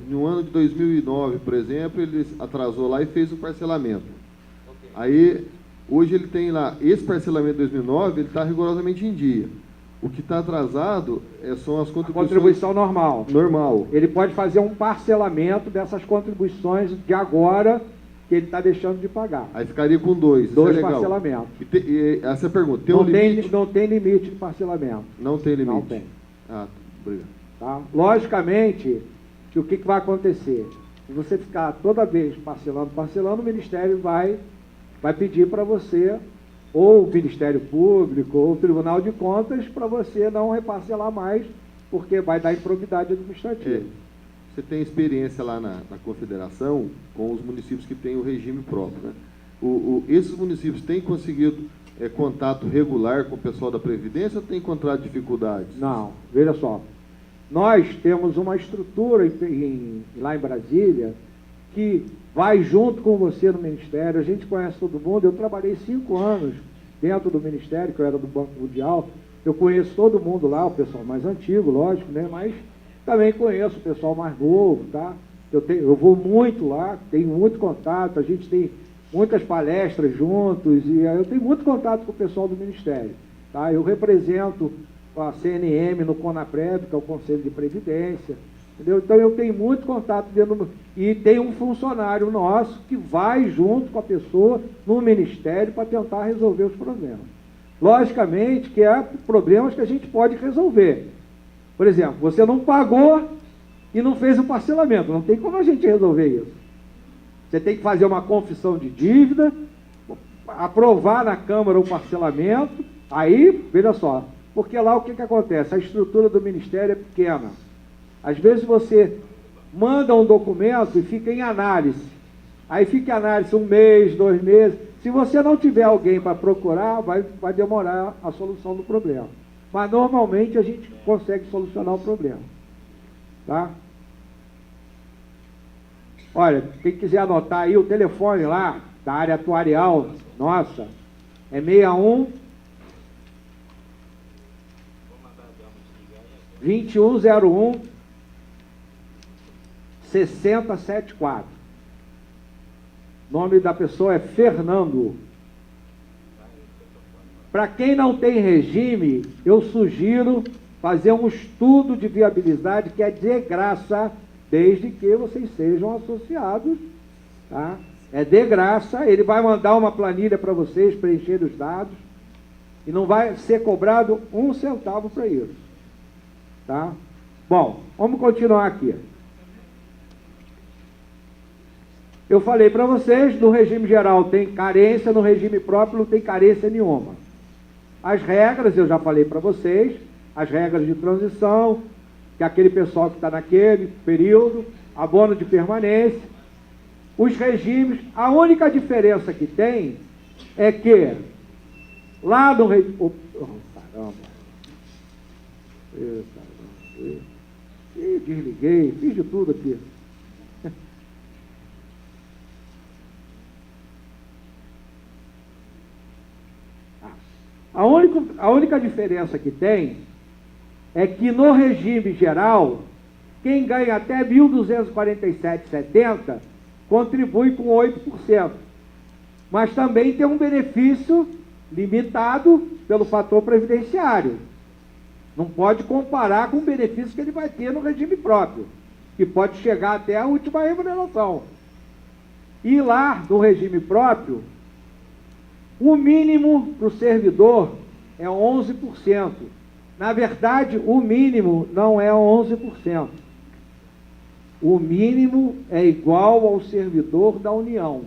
No ano de 2009, por exemplo, ele atrasou lá e fez o parcelamento. Aí, hoje ele tem lá, esse parcelamento de 2009, ele está rigorosamente em dia. O que está atrasado são as contribuições... Contribuição normal. Normal. Ele pode fazer um parcelamento dessas contribuições de agora que ele está deixando de pagar. Aí ficaria com 2. 2 legal. parcelamentos. Essa é a pergunta. Tem Não, um limite? não tem limite de parcelamento. Não tem limite? Não tem. Ah, obrigado. Tá? Logicamente, que o que vai acontecer? Se você ficar toda vez parcelando, o Ministério vai pedir para você, ou o Ministério Público, ou o Tribunal de Contas, para você não reparcelar mais, porque vai dar improbidade administrativa. Você tem experiência lá na Confederação com os municípios que têm o regime próprio, né? Esses municípios têm conseguido contato regular com o pessoal da Previdência ou têm encontrado dificuldades? Não, veja só. Nós temos uma estrutura lá em Brasília que vai junto com você no Ministério. A gente conhece todo mundo. Eu trabalhei 5 anos dentro do Ministério, que eu era do Banco Mundial. Eu conheço todo mundo lá, o pessoal mais antigo, lógico, né? Mas também conheço o pessoal mais novo, tá? Eu vou muito lá, tenho muito contato, a gente tem muitas palestras juntos e eu tenho muito contato com o pessoal do Ministério, tá? Eu represento a CNM no CONAPREV, que é o Conselho de Previdência, entendeu? Então eu tenho muito contato e tem um funcionário nosso que vai junto com a pessoa no Ministério para tentar resolver os problemas. Logicamente que há problemas que a gente pode resolver. Por exemplo, você não pagou e não fez o parcelamento. Não tem como a gente resolver isso. Você tem que fazer uma confissão de dívida, aprovar na Câmara o parcelamento, aí, veja só, porque lá o que acontece? A estrutura do Ministério é pequena. Às vezes você manda um documento e fica em análise. Aí fica em análise 1 mês, 2 meses. Se você não tiver alguém para procurar, vai demorar a solução do problema. Mas normalmente a gente consegue solucionar o problema. Tá? Olha, quem quiser anotar aí o telefone lá, da área atuarial nossa, é 61 2101 6074. O nome da pessoa é Fernando. Para quem não tem regime, eu sugiro fazer um estudo de viabilidade que é de graça, desde que vocês sejam associados, tá? É de graça, ele vai mandar uma planilha para vocês preencher os dados e não vai ser cobrado 1 centavo para isso, tá? Bom, vamos continuar aqui. Eu falei para vocês, no regime geral tem carência, no regime próprio não tem carência nenhuma. As regras, eu já falei para vocês, as regras de transição, que é aquele pessoal que está naquele período, abono de permanência, os regimes, a única diferença que tem é que lá no regime... Oh, caramba! Desliguei, fiz de tudo aqui. A única diferença que tem é que no regime geral, quem ganha até 1.247,70 contribui com 8%. Mas também tem um benefício limitado pelo fator previdenciário. Não pode comparar com o benefício que ele vai ter no regime próprio, que pode chegar até a última remuneração. E lá, no regime próprio, o mínimo para o servidor é 11%. Na verdade, o mínimo não é 11%. O mínimo é igual ao servidor da União.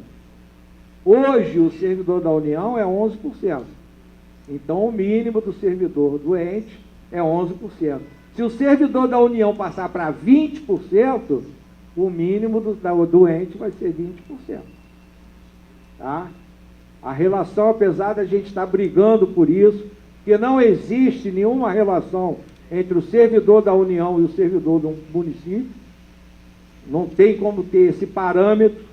Hoje, o servidor da União é 11%. Então, o mínimo do servidor doente é 11%. Se o servidor da União passar para 20%, o mínimo do doente vai ser 20%. Tá? A relação, apesar da gente estar brigando por isso, que não existe nenhuma relação entre o servidor da União e o servidor do município, não tem como ter esse parâmetro,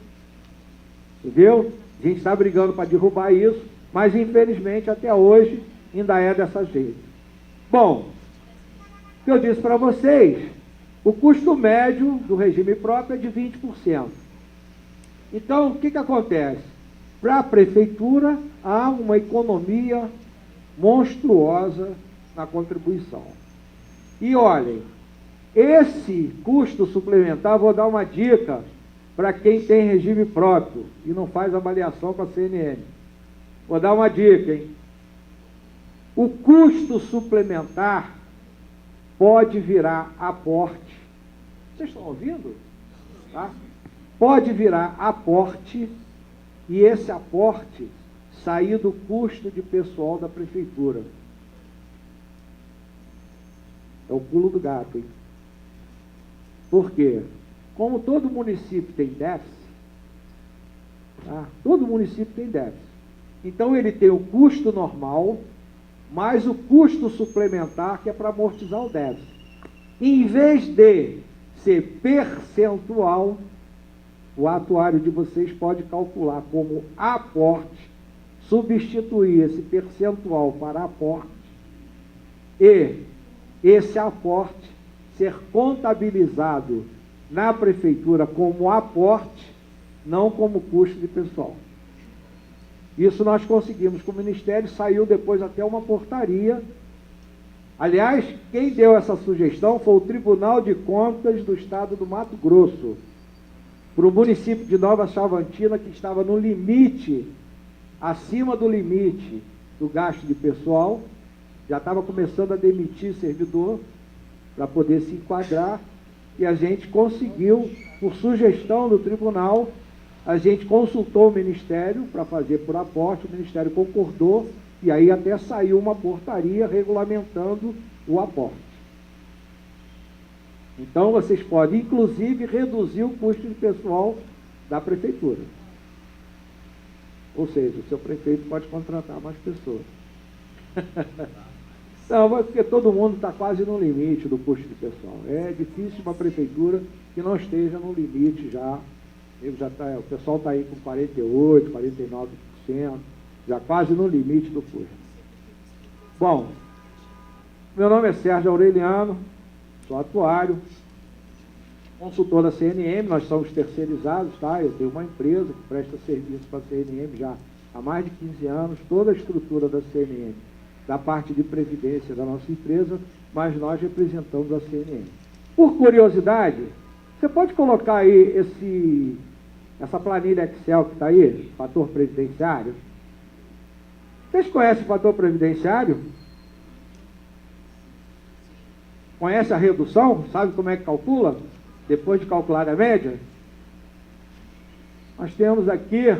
entendeu? A gente está brigando para derrubar isso, mas infelizmente até hoje ainda é dessa jeito. Bom, o que eu disse para vocês, o custo médio do regime próprio é de 20%. Então, o que acontece? Para a prefeitura, há uma economia monstruosa na contribuição. E olhem, esse custo suplementar, vou dar uma dica para quem tem regime próprio e não faz avaliação com a CNM. Vou dar uma dica, hein? O custo suplementar pode virar aporte. Vocês estão ouvindo? Tá? Pode virar aporte e esse aporte sair do custo de pessoal da prefeitura. É o pulo do gato, hein? Por quê? Como todo município tem déficit, tá? Todo município tem déficit. Então ele tem o custo normal, mais o custo suplementar, que é para amortizar o déficit. Em vez de ser percentual, o atuário de vocês pode calcular como aporte, substituir esse percentual para aporte e esse aporte ser contabilizado na prefeitura como aporte, não como custo de pessoal. Isso nós conseguimos com o Ministério, saiu depois até uma portaria. Aliás, quem deu essa sugestão foi o Tribunal de Contas do Estado do Mato Grosso, para o município de Nova Chavantina, que estava no limite, acima do limite do gasto de pessoal, já estava começando a demitir servidor para poder se enquadrar, e a gente conseguiu, por sugestão do tribunal, a gente consultou o Ministério para fazer por aporte, o Ministério concordou, e aí até saiu uma portaria regulamentando o aporte. Então, vocês podem, inclusive, reduzir o custo de pessoal da prefeitura. Ou seja, o seu prefeito pode contratar mais pessoas. Não, mas porque todo mundo está quase no limite do custo de pessoal. É difícil uma prefeitura que não esteja no limite já. Ele já tá, o pessoal está aí com 48%, 49%, já quase no limite do custo. Bom, meu nome é Sérgio Aureliano, sou atuário, consultor da CNM, nós somos terceirizados, tá? Eu tenho uma empresa que presta serviço para a CNM já há mais de 15 anos, toda a estrutura da CNM, da parte de previdência da nossa empresa, mas nós representamos a CNM. Por curiosidade, você pode colocar aí essa planilha Excel que está aí, fator previdenciário? Vocês conhecem o fator previdenciário? Conhece a redução? Sabe como é que calcula? Depois de calcular a média? Nós temos aqui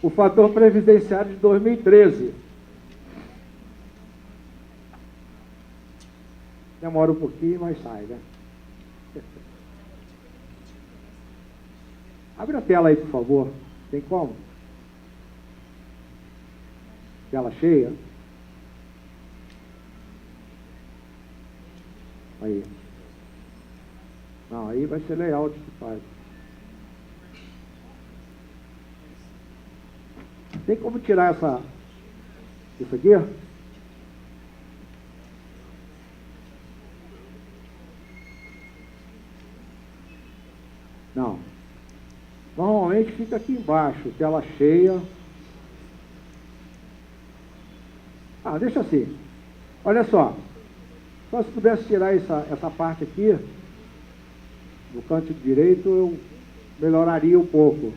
o fator previdenciário de 2013. Demora um pouquinho, mas sai, né? Abre a tela aí, por favor. Tem como? Tela cheia. Aí. Não, aí vai ser layout que faz. Tem como tirar isso aqui? Não. Normalmente fica aqui embaixo, tela cheia. Ah, deixa assim. Olha só. Só se pudesse tirar essa parte aqui, do canto direito, eu melhoraria um pouco.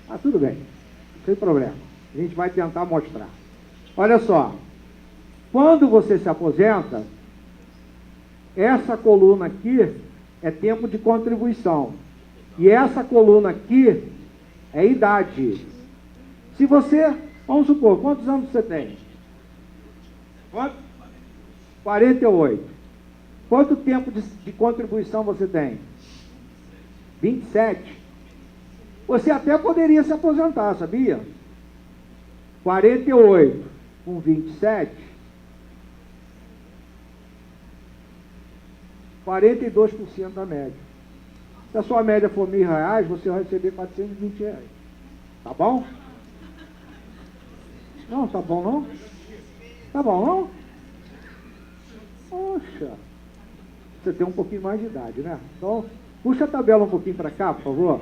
Ah, tudo bem. Sem problema. A gente vai tentar mostrar. Olha só. Quando você se aposenta, essa coluna aqui é tempo de contribuição. E essa coluna aqui é idade. Se você, vamos supor, quantos anos você tem? Quanto? 48. Quanto tempo de contribuição você tem? 27. Você até poderia se aposentar, sabia? 48 com 27, 42% da média. Se a sua média for R$1.000, você vai receber R$420. Tá bom? Não, tá bom não? Tá bom não? Poxa, você tem um pouquinho mais de idade, né? Então, puxa a tabela um pouquinho para cá, por favor.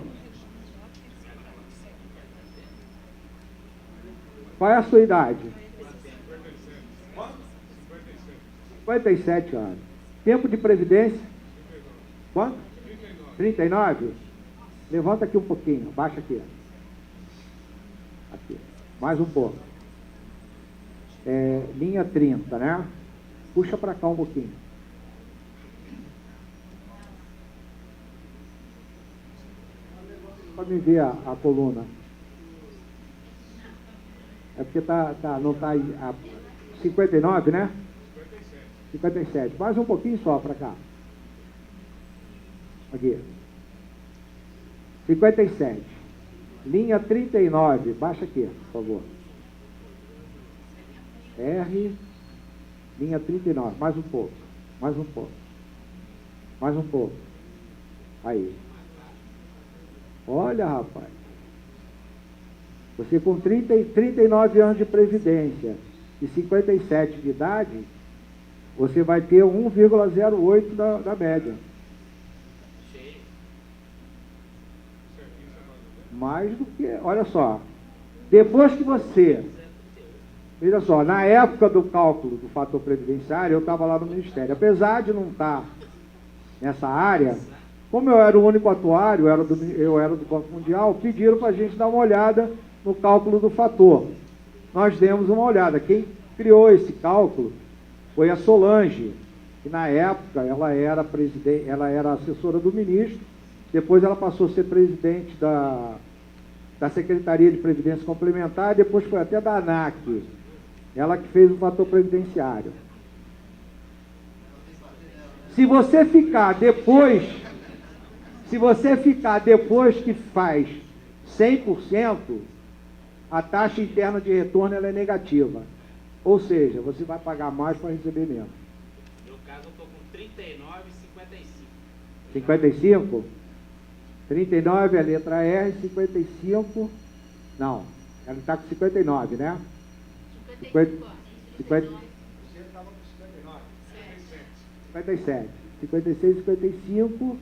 Qual é a sua idade? 57 anos. Tempo de previdência? Quanto? 39? Levanta aqui um pouquinho, baixa aqui. Aqui, mais um pouco. Linha 30, né? Puxa para cá um pouquinho. Pode me ver a coluna. É porque não tá aí, 59, né? 57. Mais um pouquinho só para cá. Aqui. 57. Linha 39. Baixa aqui, por favor. R. Linha 39. Mais um pouco. Mais um pouco. Mais um pouco. Aí. Olha, rapaz. Você com 39 anos de previdência e 57 de idade, você vai ter 1,08 da média. Mais do que, olha só, depois que você, veja só, na época do cálculo do fator previdenciário, eu estava lá no Ministério. Apesar de não estar nessa área, como eu era o único atuário, eu era do Banco Mundial, pediram para a gente dar uma olhada no cálculo do fator. Nós demos uma olhada. Quem criou esse cálculo foi a Solange, que na época ela era assessora do ministro, depois ela passou a ser presidente da Secretaria de Previdência Complementar, depois foi até da ANAC, ela que fez o fator previdenciário. Se você ficar depois que faz 100%, a taxa interna de retorno ela é negativa. Ou seja, você vai pagar mais para receber menos. No meu caso, eu estou com 39 e 55. 55? 39 é a letra R, 55... Não, ela está com 59, né? 50, 50, você estava com 59. 57. 56, 55...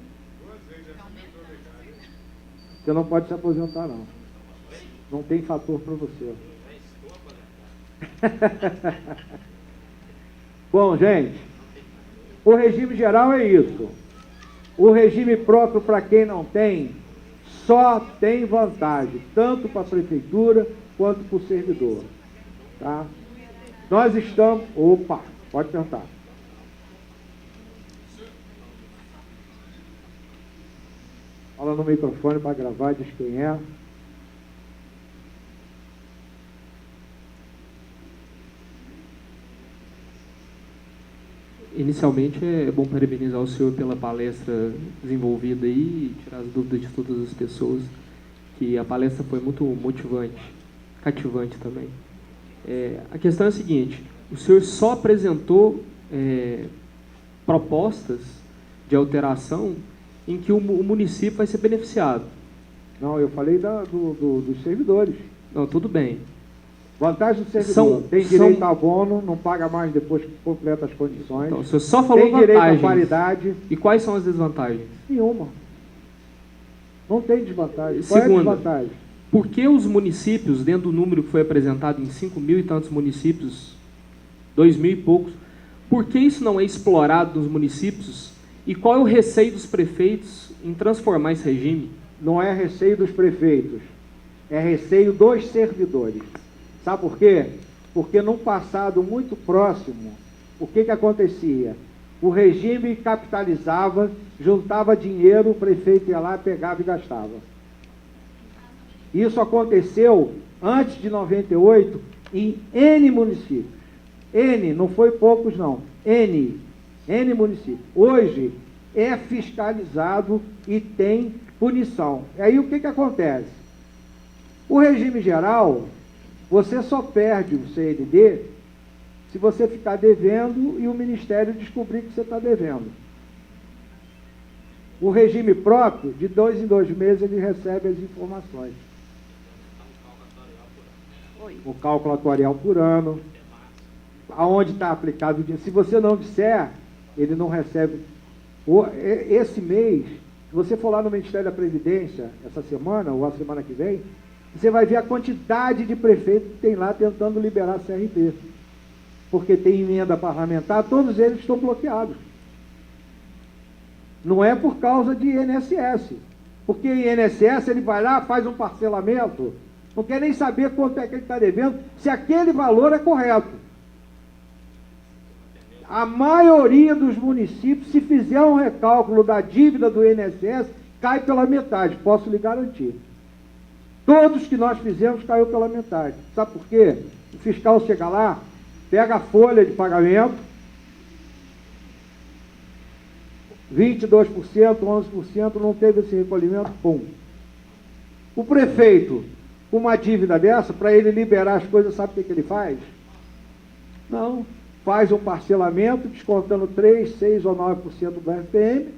Você não pode se aposentar, não. Não tem fator para você. Bom, gente, o regime geral é isso. O regime próprio, para quem não tem, só tem vantagem, tanto para a prefeitura quanto para o servidor. Tá? Nós estamos... Opa, pode perguntar. Fala no microfone para gravar, diz quem é. Inicialmente é bom parabenizar o senhor pela palestra desenvolvida aí e tirar as dúvidas de todas as pessoas, que a palestra foi muito motivante, cativante também. A questão é a seguinte: o senhor só apresentou propostas de alteração em que o município vai ser beneficiado. Não, eu falei dos servidores. Não, tudo bem. Vantagem do servidor. Tem direito a abono, não paga mais depois que completa as condições. Então, o senhor só falou tem direito vantagens. à paridade. E quais são as desvantagens? Nenhuma. Não tem desvantagem. Qual é a Segunda, desvantagem? por que os municípios, dentro do número que foi apresentado em 5.000 e tantos municípios, 2.000 e poucos, por que isso não é explorado nos municípios? E qual é o receio dos prefeitos em transformar esse regime? Não é receio dos prefeitos, é receio dos servidores. Sabe por quê? Porque num passado muito próximo, o que acontecia? O regime capitalizava, juntava dinheiro, o prefeito ia lá, pegava e gastava. Isso aconteceu antes de 98 em N municípios. N, não foi poucos não, N municípios. Hoje é fiscalizado e tem punição. E aí o que acontece? O regime geral, você só perde o CND se você ficar devendo e o Ministério descobrir que você está devendo. O regime próprio, de 2 em 2 meses, ele recebe as informações. O cálculo atuarial por ano, aonde está aplicado o dinheiro. Se você não disser, ele não recebe. Esse mês, se você for lá no Ministério da Previdência, essa semana ou a semana que vem, você vai ver a quantidade de prefeitos que tem lá tentando liberar CRP. Porque tem emenda parlamentar, todos eles estão bloqueados. Não é por causa de INSS. Porque INSS, ele vai lá, faz um parcelamento, não quer nem saber quanto é que ele está devendo, se aquele valor é correto. A maioria dos municípios, se fizer um recálculo da dívida do INSS, cai pela metade, posso lhe garantir. Todos que nós fizemos caiu pela metade. Sabe por quê? O fiscal chega lá, pega a folha de pagamento, 22%, 11%, não teve esse recolhimento, pum. O prefeito, com uma dívida dessa, para ele liberar as coisas, sabe o que ele faz? Não. Faz um parcelamento, descontando 3%, 6% ou 9% do RPM,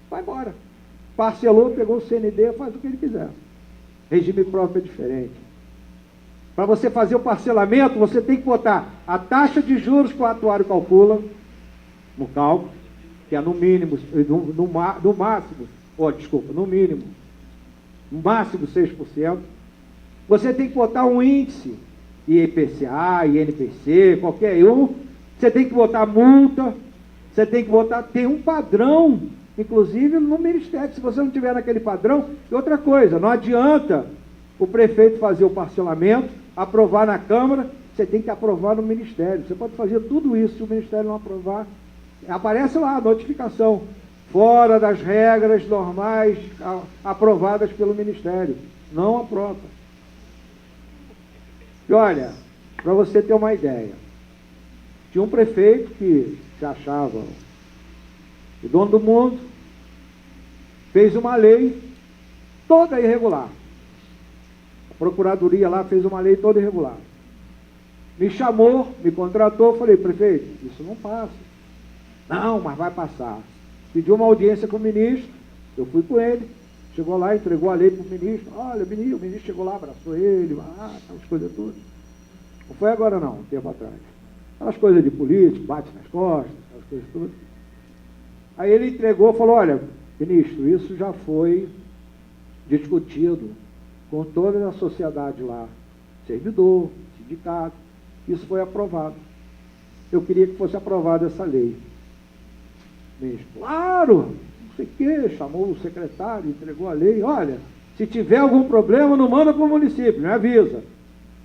vai embora. Parcelou, pegou o CND, faz o que ele quiser. Regime próprio é diferente. Para você fazer o parcelamento, você tem que botar a taxa de juros que o atuário calcula, no cálculo, que é no mínimo, no máximo, no mínimo, no máximo 6%. Você tem que botar um índice, IPCA, INPC, qualquer um. Você tem que botar multa, você tem que botar, tem um padrão, inclusive no Ministério, se você não tiver naquele padrão. E outra coisa, não adianta o prefeito fazer o parcelamento, aprovar na Câmara, você tem que aprovar no Ministério. Você pode fazer tudo isso, se o Ministério não aprovar, aparece lá a notificação, fora das regras normais aprovadas pelo Ministério. Não aprova. E olha, para você ter uma ideia, tinha um prefeito que se achava o dono do mundo, fez uma lei toda irregular. A procuradoria lá fez uma lei toda irregular. Me chamou, me contratou, falei, prefeito, isso não passa. Não, mas vai passar. Pediu uma audiência com o ministro, eu fui com ele, chegou lá, entregou a lei para o ministro. Olha, o ministro chegou lá, abraçou ele, aquelas coisas todas. Não foi agora não, um tempo atrás. Aquelas coisas de político, bate nas costas, aquelas coisas todas. Aí ele entregou e falou, olha, ministro, isso já foi discutido com toda a sociedade lá, servidor, sindicato, isso foi aprovado. Eu queria que fosse aprovada essa lei. Ministro, claro, não sei o quê, chamou o secretário, entregou a lei, olha, se tiver algum problema, não manda para o município, me avisa.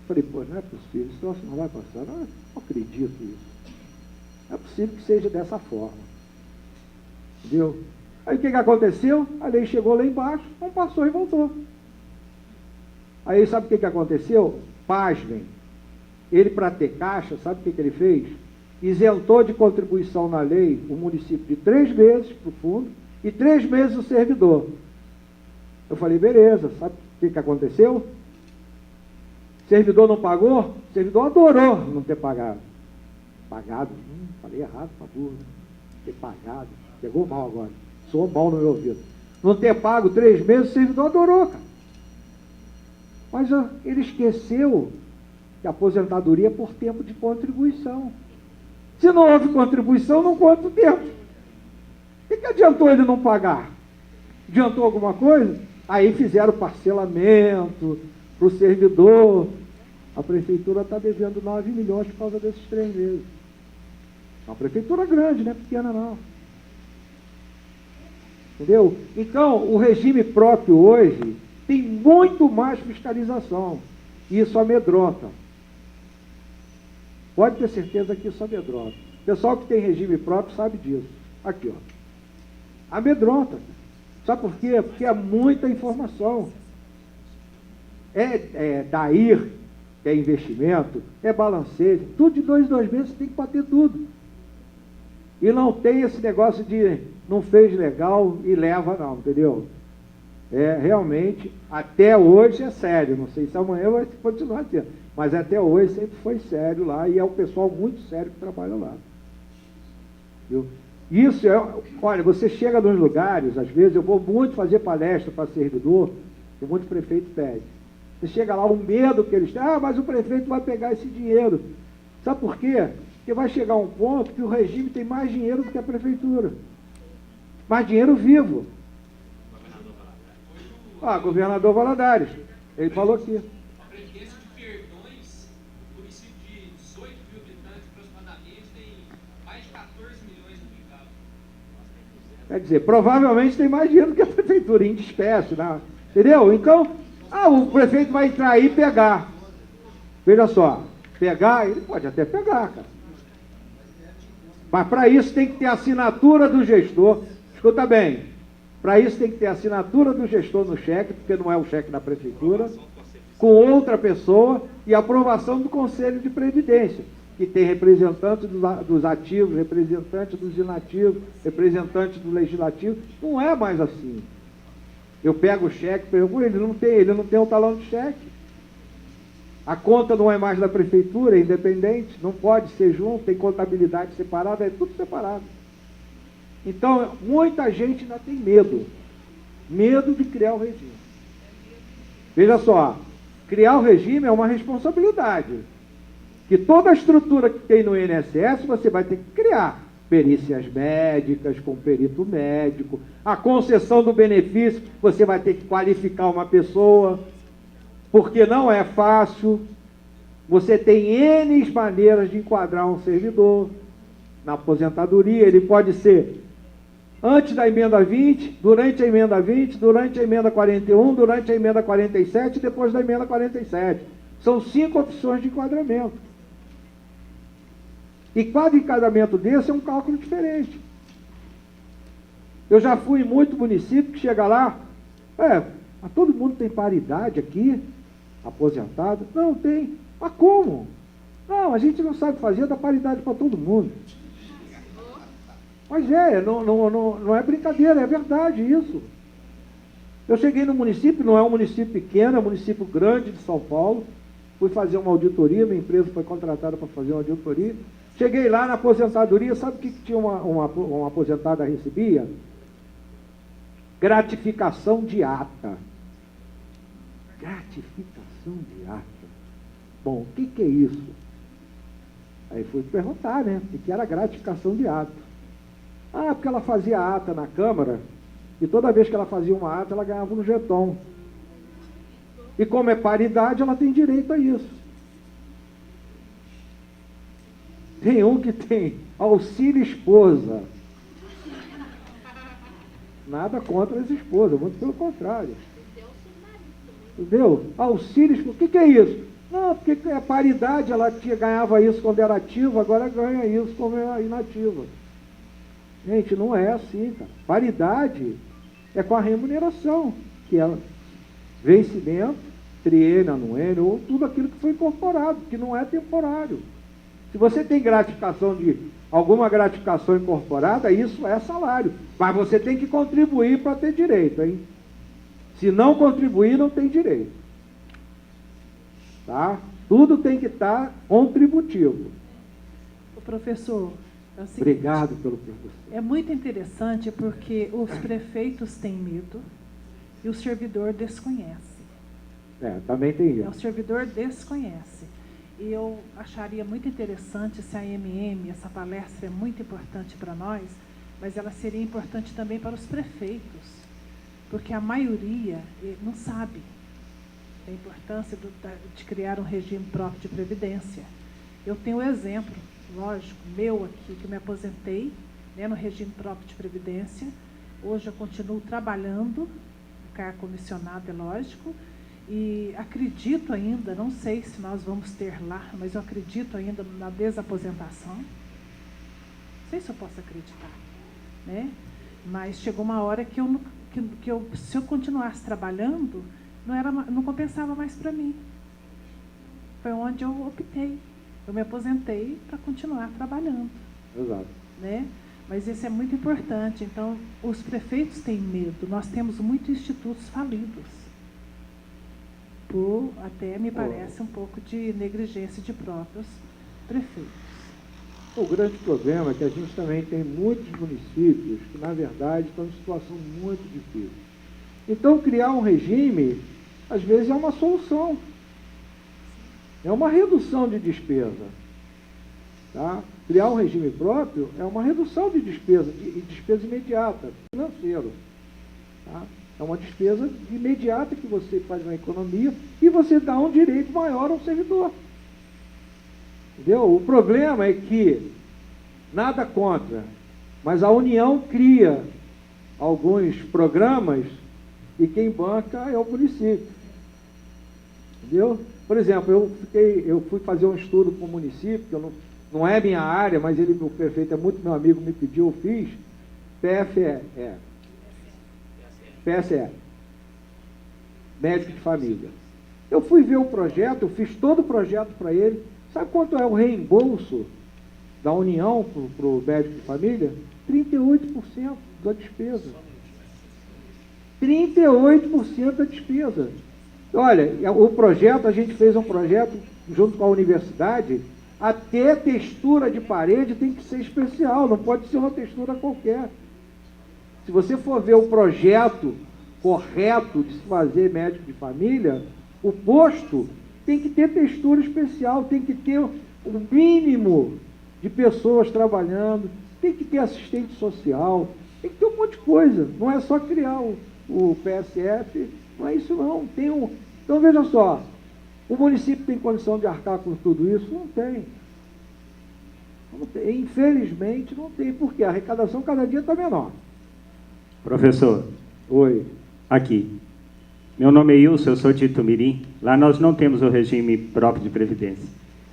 Falei, pô, não é possível, esse troço não vai passar, não acredito nisso. Não é possível que seja dessa forma. Entendeu? Aí o que aconteceu? A lei chegou lá embaixo, não passou e voltou. Aí sabe o que aconteceu? Pasmem. Ele, para ter caixa, sabe o que ele fez? isentou de contribuição na lei o município de 3 meses para o fundo e 3 meses o servidor. Eu falei, beleza, sabe o que aconteceu? O servidor não pagou? O servidor adorou não ter pagado. Pagado? Falei errado, por favor. Ter pagado. Pegou mal agora. Soou mal no meu ouvido. Não ter pago 3 meses, o servidor adorou, cara. Mas ele esqueceu que a aposentadoria é por tempo de contribuição. Se não houve contribuição, não conta o tempo. O que adiantou ele não pagar? Adiantou alguma coisa? Aí fizeram parcelamento para o servidor. A prefeitura está devendo 9 milhões por causa desses 3 meses. É uma prefeitura grande, não é pequena não. Entendeu? Então, o regime próprio hoje tem muito mais fiscalização. E isso amedronta. Pode ter certeza que isso amedronta. O pessoal que tem regime próprio sabe disso. Aqui, ó. Amedronta. Sabe por quê? Porque é muita informação. É DAIR, que é investimento, é balancete. Tudo de 2 em 2 meses tem que bater tudo. E não tem esse negócio de não fez legal e leva não, entendeu? Realmente, até hoje é sério. Não sei se amanhã vai continuar sendo. Mas até hoje sempre foi sério lá e é um pessoal muito sério que trabalha lá. Viu? Isso olha, você chega nos lugares, às vezes, eu vou muito fazer palestra para servidor, que muito prefeito pede. Você chega lá, o medo que eles têm, mas o prefeito vai pegar esse dinheiro. Sabe por quê? Porque vai chegar um ponto que o regime tem mais dinheiro do que a prefeitura. Mais dinheiro vivo. Governador Valadares. Ele falou aqui. A previdência de Perdões, o município de 18 mil habitantes aproximadamente, tem mais de 14 milhões publicados. Quer dizer, provavelmente tem mais dinheiro que a prefeitura, em espécie, né? Entendeu? Então, o prefeito vai entrar aí e pegar. Veja só, pegar, ele pode até pegar, cara. Mas para isso tem que ter assinatura do gestor. Escuta bem, para isso tem que ter assinatura do gestor no cheque, porque não é o cheque da prefeitura, com outra pessoa e aprovação do Conselho de Previdência, que tem representante dos ativos, representante dos inativos, representante do legislativo. Não é mais assim. Eu pego o cheque, pergunto, ele não tem o talão de cheque. A conta não é mais da prefeitura, é independente, não pode ser junto, tem contabilidade separada, é tudo separado. Então, muita gente ainda tem medo de criar o regime. Veja só, criar o regime é uma responsabilidade, que toda a estrutura que tem no INSS você vai ter que criar. Perícias médicas, com perito médico, a concessão do benefício, você vai ter que qualificar uma pessoa, porque não é fácil. Você tem N maneiras de enquadrar um servidor na aposentadoria. Ele pode ser antes da emenda 20, durante a emenda 20, durante a emenda 41, durante a emenda 47 e depois da emenda 47. São 5 opções de enquadramento. E cada enquadramento desse é um cálculo diferente. Eu já fui em muito município que chega lá, mas todo mundo tem paridade aqui, aposentado? Não tem. Mas como? Não, a gente não sabe fazer, dá paridade para todo mundo. Mas não é brincadeira, é verdade isso. Eu cheguei no município, não é um município pequeno, é um município grande de São Paulo, fui fazer uma auditoria, minha empresa foi contratada para fazer uma auditoria, cheguei lá na aposentadoria, sabe o que tinha uma aposentada recebia? Gratificação de ata. Gratificação de ata. Bom, o que é isso? Aí fui perguntar, né? O que era gratificação de ata? Porque ela fazia ata na Câmara, e toda vez que ela fazia uma ata, ela ganhava um jeton. E como é paridade, ela tem direito a isso. Tem um que tem auxílio esposa. Nada contra as esposas, muito pelo contrário. Entendeu? Auxílio esposa. O que é isso? Não, porque é paridade, ela ganhava isso quando era ativa, agora ganha isso como é inativa. Gente, não é assim, cara. Paridade é com a remuneração, que é vencimento, triênio, anuênio, ou tudo aquilo que foi incorporado, que não é temporário. Se você tem gratificação alguma gratificação incorporada, isso é salário. Mas você tem que contribuir para ter direito, hein? Se não contribuir, não tem direito. Tá? Tudo tem que estar contributivo. O professor, é o seguinte, Obrigado pelo professor. é muito interessante porque os prefeitos têm medo e o servidor desconhece. Também tem O isso. servidor desconhece. E eu acharia muito interessante se a MM, essa palestra é muito importante para nós, mas ela seria importante também para os prefeitos, porque a maioria não sabe a importância de criar um regime próprio de previdência. Eu tenho um exemplo, lógico, meu aqui, que eu me aposentei, né, no regime próprio de previdência. Hoje eu continuo trabalhando, cargo comissionado, é lógico, e acredito ainda, não sei se nós vamos ter lá, mas eu acredito ainda na desaposentação. Não sei se eu posso acreditar, né? Mas chegou uma hora que se eu continuasse trabalhando, não compensava mais para mim. Foi onde eu optei. Eu me aposentei para continuar trabalhando. Exato. Né? Mas isso é muito importante. Então, os prefeitos têm medo. Nós temos muitos institutos falidos. Até me parece um pouco de negligência de próprios prefeitos. O grande problema é que a gente também tem muitos municípios que, na verdade, estão em situação muito difícil. Então, criar um regime, às vezes, é uma solução. É uma redução de despesa. Tá? Criar um regime próprio é uma redução de despesa, e despesa imediata, financeiro. Tá? É uma despesa imediata que você faz na economia e você dá um direito maior ao servidor. Entendeu? O problema é que, nada contra, mas a União cria alguns programas e quem banca é o município. Entendeu? Por exemplo, eu fui fazer um estudo com o município, que não é minha área, mas o prefeito é muito meu amigo, me pediu, eu fiz, PSE, médico de família. Eu fui ver o projeto, eu fiz todo o projeto para ele. Sabe quanto é o reembolso da União para o médico de família? 38% da despesa. 38% da despesa. Olha, o projeto, a gente fez um projeto junto com a universidade, até textura de parede tem que ser especial, não pode ser uma textura qualquer. Se você for ver o projeto correto de se fazer médico de família, o posto tem que ter textura especial, tem que ter o mínimo de pessoas trabalhando, tem que ter assistente social, tem que ter um monte de coisa. Não é só criar o PSF, não é isso não. Então veja só, o município tem condição de arcar com tudo isso? Não tem. Não tem. Infelizmente não tem, porque a arrecadação cada dia está menor. Professor. Oi. Aqui. Meu nome é Ilson, eu sou de Itumirim. Lá nós não temos o regime próprio de previdência.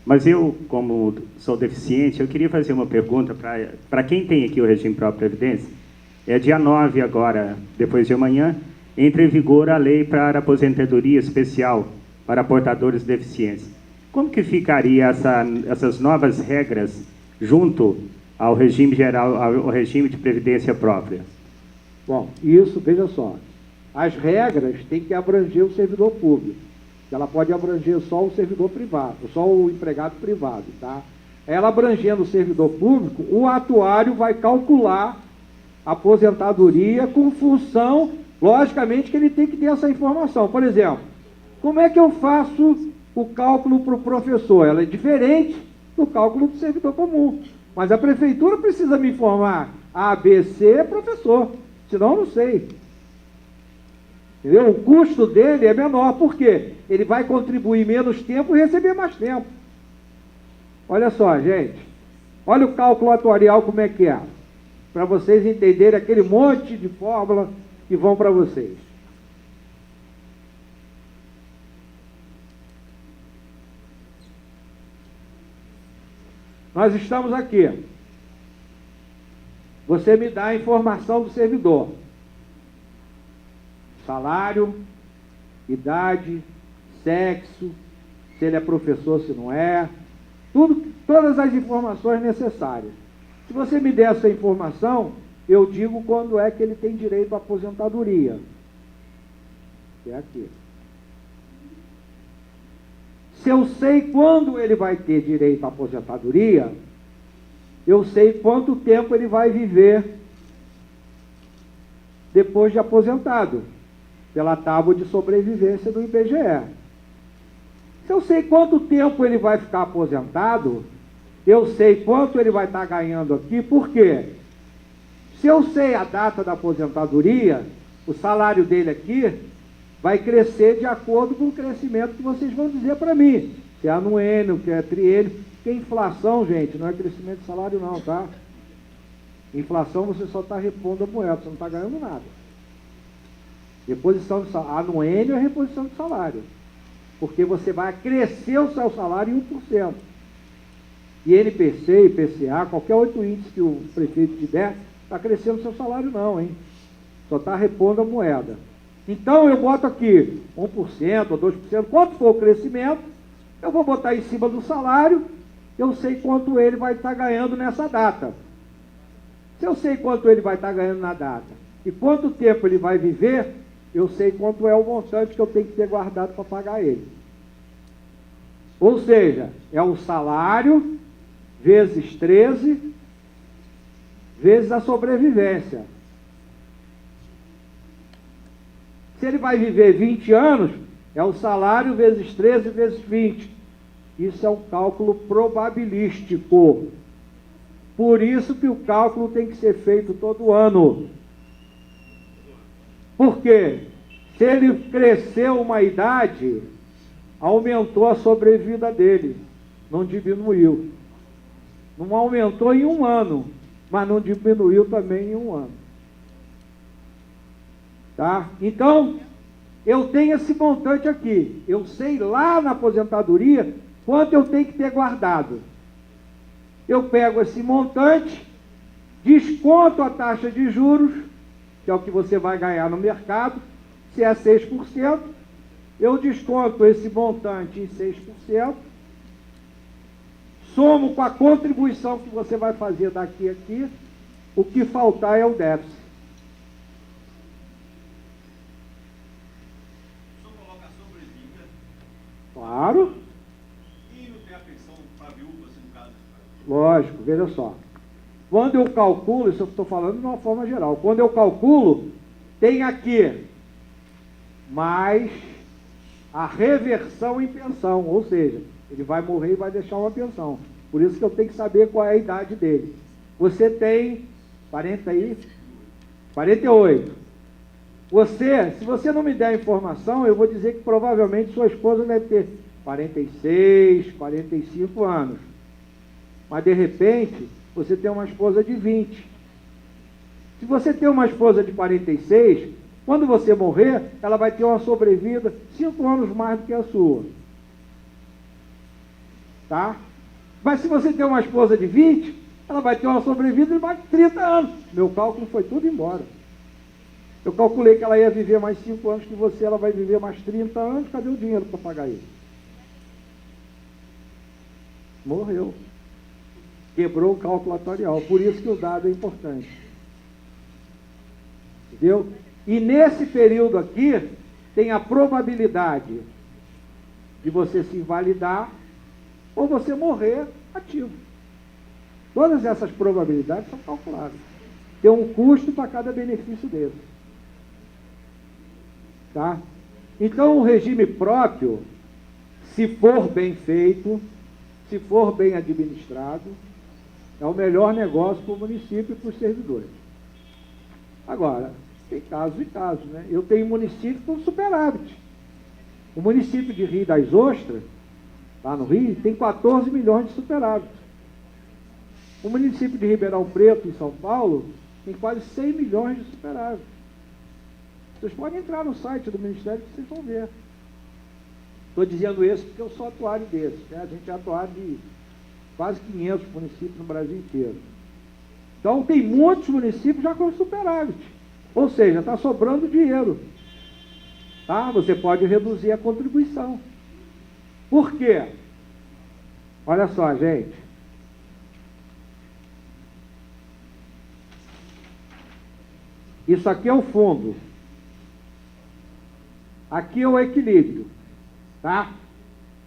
Mas eu, como sou deficiente, eu queria fazer uma pergunta para quem tem aqui o regime próprio de previdência. É dia 9 agora, depois de amanhã, entra em vigor a lei para aposentadoria especial para portadores de deficiência. Como que ficaria essas novas regras junto ao regime geral, ao regime de previdência própria? Bom, isso, veja só, as regras têm que abranger o servidor público. Ela pode abranger só o servidor privado, só o empregado privado, tá? Ela abrangendo o servidor público, o atuário vai calcular a aposentadoria com função, logicamente, que ele tem que ter essa informação. Por exemplo, como é que eu faço o cálculo para o professor? Ela é diferente do cálculo do servidor comum. Mas a prefeitura precisa me informar A, B, C é professor, senão eu não sei. Entendeu? O custo dele é menor, por quê? Ele vai contribuir menos tempo e receber mais tempo. Olha só, gente. Olha o cálculo atuarial como é que é. Para vocês entenderem aquele monte de fórmula que vão para vocês. Nós estamos aqui. Você me dá a informação do servidor. Salário, idade, sexo, se ele é professor, se não é, tudo todas as informações necessárias. Se você me der essa informação, eu digo quando é que ele tem direito à aposentadoria. Que é aqui. Se eu sei quando ele vai ter direito à aposentadoria, eu sei quanto tempo ele vai viver depois de aposentado, pela tábua de sobrevivência do IBGE. Se eu sei quanto tempo ele vai ficar aposentado, eu sei quanto ele vai estar ganhando aqui. Por quê? Se eu sei a data da aposentadoria, o salário dele aqui vai crescer de acordo com o crescimento que vocês vão dizer para mim. Se é anuênio, que é triênio. Porque inflação, gente, não é crescimento de salário não, tá? Inflação você só está repondo a moeda, você não está ganhando nada. Reposição de salário. Anuênio é reposição de salário. Porque você vai crescer o seu salário em 1%. E NPC, IPCA, qualquer outro índice que o prefeito te der, está crescendo o seu salário não, hein? Só está repondo a moeda. Então eu boto aqui 1% ou 2%, quanto for o crescimento, eu vou botar em cima do salário, eu sei quanto ele vai estar ganhando nessa data. Se eu sei quanto ele vai estar ganhando na data e quanto tempo ele vai viver, eu sei quanto é o montante que eu tenho que ter guardado para pagar ele. Ou seja, é o salário vezes 13 vezes a sobrevivência. Se ele vai viver 20 anos, é o salário vezes 13 vezes 20. Isso é um cálculo probabilístico. Por isso que o cálculo tem que ser feito todo ano. Por quê? Se ele cresceu uma idade, aumentou a sobrevida dele, não diminuiu. Não aumentou em um ano, mas não diminuiu também em um ano. Tá? Então, eu tenho esse montante aqui. Eu sei lá na aposentadoria quanto eu tenho que ter guardado. Eu pego esse montante, desconto a taxa de juros, que é o que você vai ganhar no mercado. Se é 6%, eu desconto esse montante em 6%, somo com a contribuição que você vai fazer daqui a aqui, o que faltar é o déficit. Claro. E não tem a pensão para viúva, se no caso? Lógico, veja só. Quando eu calculo, isso eu estou falando de uma forma geral, quando eu calculo, tem aqui mais a reversão em pensão, ou seja, ele vai morrer e vai deixar uma pensão. Por isso que eu tenho que saber qual é a idade dele. Você tem 48. Se você não me der a informação, eu vou dizer que provavelmente sua esposa deve ter 46, 45 anos. Mas de repente, você tem uma esposa de 20. Se você tem uma esposa de 46, quando você morrer, ela vai ter uma sobrevida 5 anos mais do que a sua. Tá? Mas se você tem uma esposa de 20, ela vai ter uma sobrevida de mais de 30 anos. Meu cálculo foi tudo embora. Eu calculei que ela ia viver mais 5 anos que você, ela vai viver mais 30 anos, cadê o dinheiro para pagar isso? Morreu. Quebrou o cálculo atuarial, por isso que o dado é importante. Entendeu? E nesse período aqui, tem a probabilidade de você se invalidar ou você morrer ativo. Todas essas probabilidades são calculadas. Tem um custo para cada benefício desse. Tá? Então, o regime próprio, se for bem feito, se for bem administrado, é o melhor negócio para o município e para os servidores. Agora, tem casos e casos, né? Eu tenho município com superávit. O município de Rio das Ostras, lá no Rio, tem 14 milhões de superávit. O município de Ribeirão Preto, em São Paulo, tem quase 100 milhões de superávit. Vocês podem entrar no site do Ministério que vocês vão ver. Estou dizendo isso porque eu sou atuário desse, né? A gente é atuário de quase 500 municípios no Brasil inteiro. Então, tem muitos municípios já com superávit. Ou seja, está sobrando dinheiro. Tá? Você pode reduzir a contribuição. Por quê? Olha só, gente. Isso aqui é o fundo. Aqui é o equilíbrio, tá?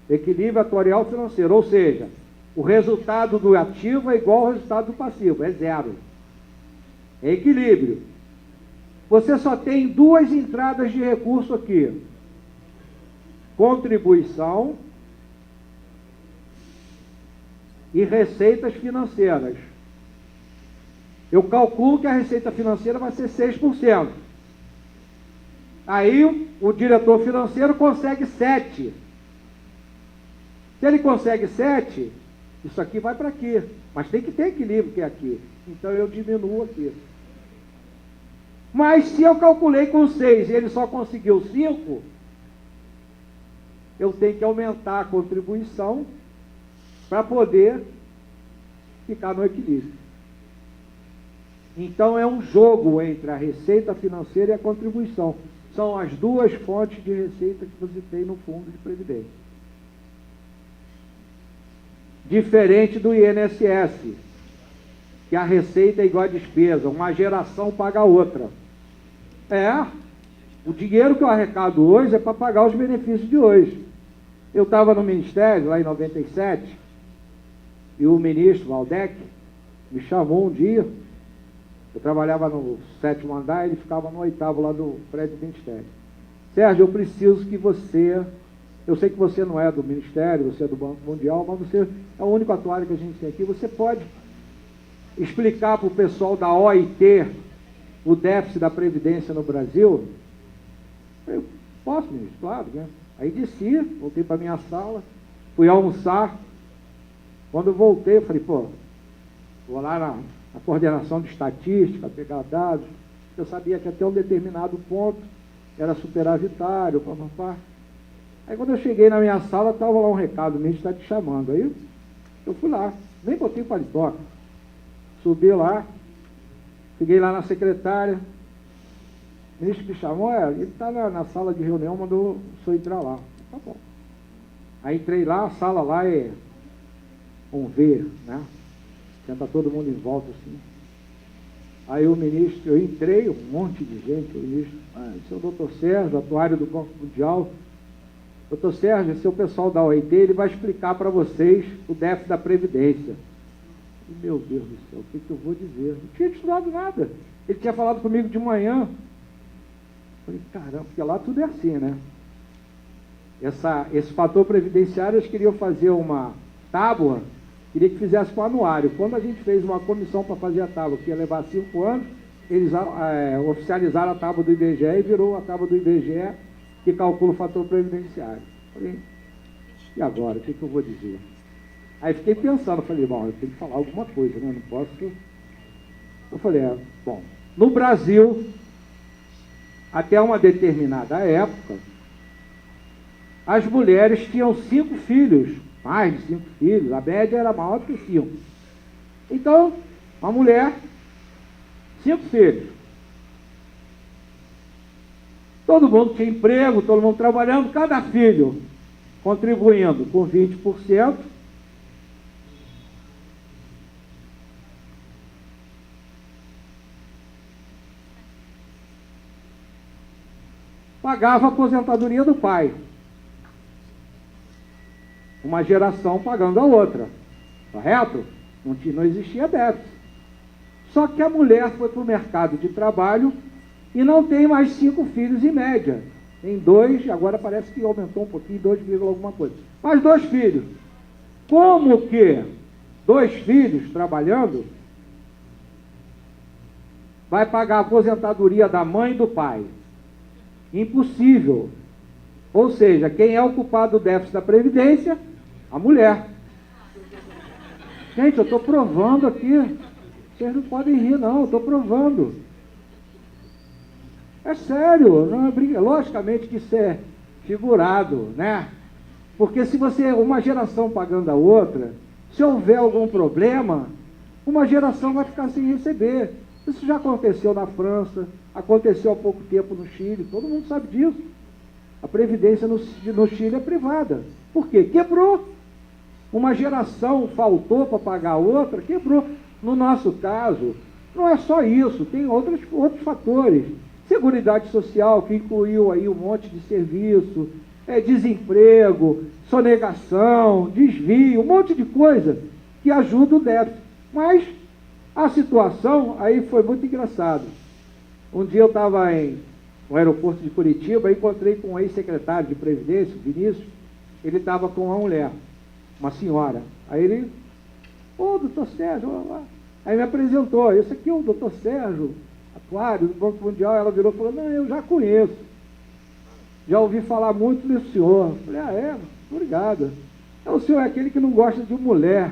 Equilíbrio atuarial financeiro, ou seja, o resultado do ativo é igual ao resultado do passivo, é zero. É equilíbrio. Você só tem duas entradas de recurso aqui. Contribuição e receitas financeiras. Eu calculo que a receita financeira vai ser 6%. Aí o diretor financeiro consegue 7%. Se ele consegue 7%, isso aqui vai para aqui. Mas tem que ter equilíbrio, que é aqui. Então eu diminuo aqui. Mas se eu calculei com 6 e ele só conseguiu 5, eu tenho que aumentar a contribuição para poder ficar no equilíbrio. Então é um jogo entre a receita financeira e a contribuição. São as duas fontes de receita que você tem no fundo de previdência. Diferente do INSS, que a receita é igual à despesa, uma geração paga a outra. O dinheiro que eu arrecado hoje é para pagar os benefícios de hoje. Eu estava no Ministério, lá em 97, e o ministro Valdec me chamou um dia. Eu trabalhava no 7º andar, ele ficava no 8º lá do prédio do Ministério. Sérgio, eu preciso que você... Eu sei que você não é do Ministério, você é do Banco Mundial, mas você é o único atuário que a gente tem aqui. Você pode explicar para o pessoal da OIT o déficit da Previdência no Brasil? Eu posso, ministro, claro, né? Aí desci, voltei para a minha sala, fui almoçar. Quando eu voltei, eu falei, pô, vou lá na coordenação de estatística, pegar dados. Eu sabia que até um determinado ponto era superavitário, papapá. Aí quando eu cheguei na minha sala, estava lá um recado, o ministro está te chamando. Aí eu fui lá, nem botei paletó. Subi lá, cheguei lá na secretária, o ministro me chamou, ele está na sala de reunião, mandou o senhor entrar lá. Tá bom. Aí entrei lá, a sala lá é um V, né? Senta todo mundo em volta assim. Aí o ministro, eu entrei, um monte de gente, o ministro, esse é o doutor Sérgio, atuário do Banco Mundial. Doutor Sérgio, esse é o pessoal da OIT, ele vai explicar para vocês o déficit da Previdência. E, meu Deus do céu, o que eu vou dizer? Não tinha estudado nada. Ele tinha falado comigo de manhã. Falei, caramba, porque lá tudo é assim, né? Esse fator previdenciário, eles queriam fazer uma tábua, queria que fizesse com anuário. Quando a gente fez uma comissão para fazer a tábua, que ia levar 5 anos, eles oficializaram a tábua do IBGE e virou a tábua do IBGE que calcula o fator previdenciário. Falei, e agora? O que eu vou dizer? Aí fiquei pensando, falei, bom, eu tenho que falar alguma coisa, né? Não posso... Eu falei, bom, no Brasil, até uma determinada época, as mulheres tinham 5 filhos, mais de 5 filhos, a média era maior do que 5. Então, uma mulher, 5 filhos. Todo mundo tinha emprego, todo mundo trabalhando, cada filho contribuindo com 20%. Pagava a aposentadoria do pai. Uma geração pagando a outra. Correto? Não existia déficit. Só que a mulher foi para o mercado de trabalho e não tem mais 5 filhos em média. Tem 2, agora parece que aumentou um pouquinho, 2, alguma coisa. Mas 2 filhos. Como que 2 filhos trabalhando vai pagar a aposentadoria da mãe e do pai? Impossível. Ou seja, quem é o culpado do déficit da Previdência? A mulher. Gente, eu estou provando aqui. Vocês não podem rir, não. Eu estou provando. É sério. Não é briga. Logicamente que isso é figurado, né? Porque se você, uma geração pagando a outra, se houver algum problema, uma geração vai ficar sem receber. Isso já aconteceu na França, aconteceu há pouco tempo no Chile, todo mundo sabe disso. A Previdência no Chile é privada. Por quê? Quebrou. Uma geração faltou para pagar a outra, quebrou. No nosso caso, Não é só isso, tem outros fatores. Seguridade social, que incluiu aí um monte de serviço, desemprego, sonegação, desvio, um monte de coisa que ajuda o déficit. Mas a situação aí foi muito engraçada. Um dia eu estava no aeroporto de Curitiba, encontrei com um ex-secretário de Previdência, Vinícius, ele estava com uma mulher, uma senhora. Aí ele, doutor Sérgio, aí me apresentou, esse aqui é o doutor Sérgio, atuário do Banco Mundial. Ela virou e falou, não, eu já conheço, já ouvi falar muito desse senhor. Eu falei, obrigado. O senhor é aquele que não gosta de mulher.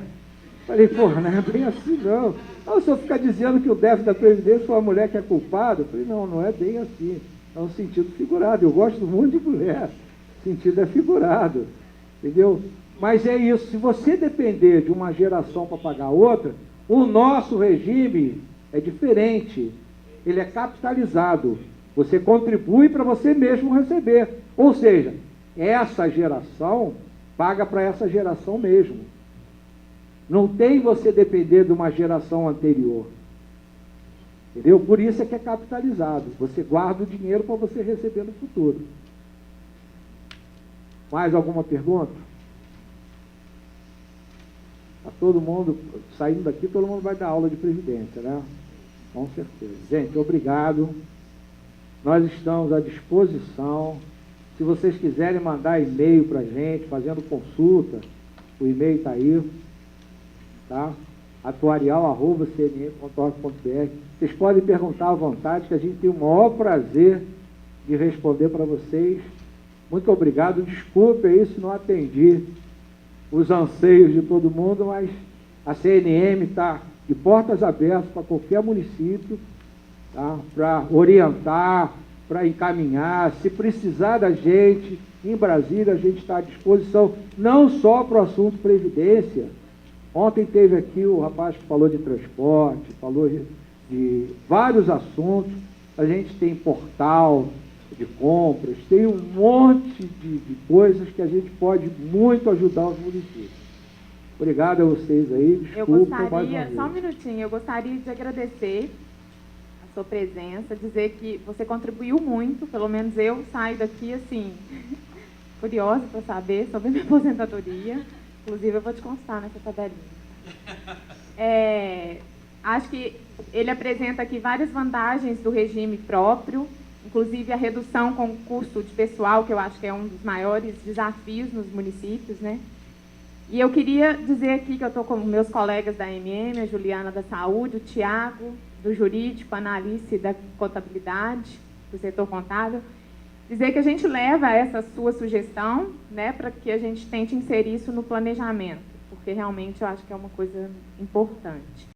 Falei, não é bem assim não. O senhor fica dizendo que o déficit da Previdência foi a mulher que é culpada. Eu falei, não é bem assim, é um sentido figurado, eu gosto muito de mulher, o sentido é figurado, entendeu? Mas é isso, se você depender de uma geração para pagar outra, o nosso regime é diferente, ele é capitalizado, você contribui para você mesmo receber, ou seja, essa geração paga para essa geração mesmo. Não tem você depender de uma geração anterior. Entendeu? Por isso é que é capitalizado. Você guarda o dinheiro para você receber no futuro. Mais alguma pergunta? Está todo mundo, saindo daqui, todo mundo vai dar aula de Previdência, né? Com certeza. Gente, obrigado. Nós estamos à disposição. Se vocês quiserem mandar e-mail para a gente, fazendo consulta, o e-mail está aí. Tá? atuarial@cnm.org.br. Vocês podem perguntar à vontade, que a gente tem o maior prazer de responder para vocês. Muito obrigado. Desculpe aí se não atendi os anseios de todo mundo, mas a CNM está de portas abertas para qualquer município, tá? Para orientar, para encaminhar. Se precisar da gente, em Brasília, a gente está à disposição, não só para o assunto Previdência. Ontem teve aqui o rapaz que falou de transporte, falou de vários assuntos. A gente tem portal de compras, tem um monte de coisas que a gente pode muito ajudar os municípios. Obrigado a vocês aí, desculpa mais uma vez. Só um minutinho, eu gostaria de agradecer a sua presença, dizer que você contribuiu muito, pelo menos eu saio daqui assim, curiosa para saber sobre a minha aposentadoria. Inclusive, eu vou te constar nessa tabelinha. Acho que ele apresenta aqui várias vantagens do regime próprio, inclusive a redução com o custo de pessoal, que eu acho que é um dos maiores desafios nos municípios, né? E eu queria dizer aqui que eu estou com meus colegas da MM, a Juliana da Saúde, o Tiago, do Jurídico, a Analice da Contabilidade, do setor contábil, dizer que a gente leva essa sua sugestão, né, para que a gente tente inserir isso no planejamento, porque realmente eu acho que é uma coisa importante.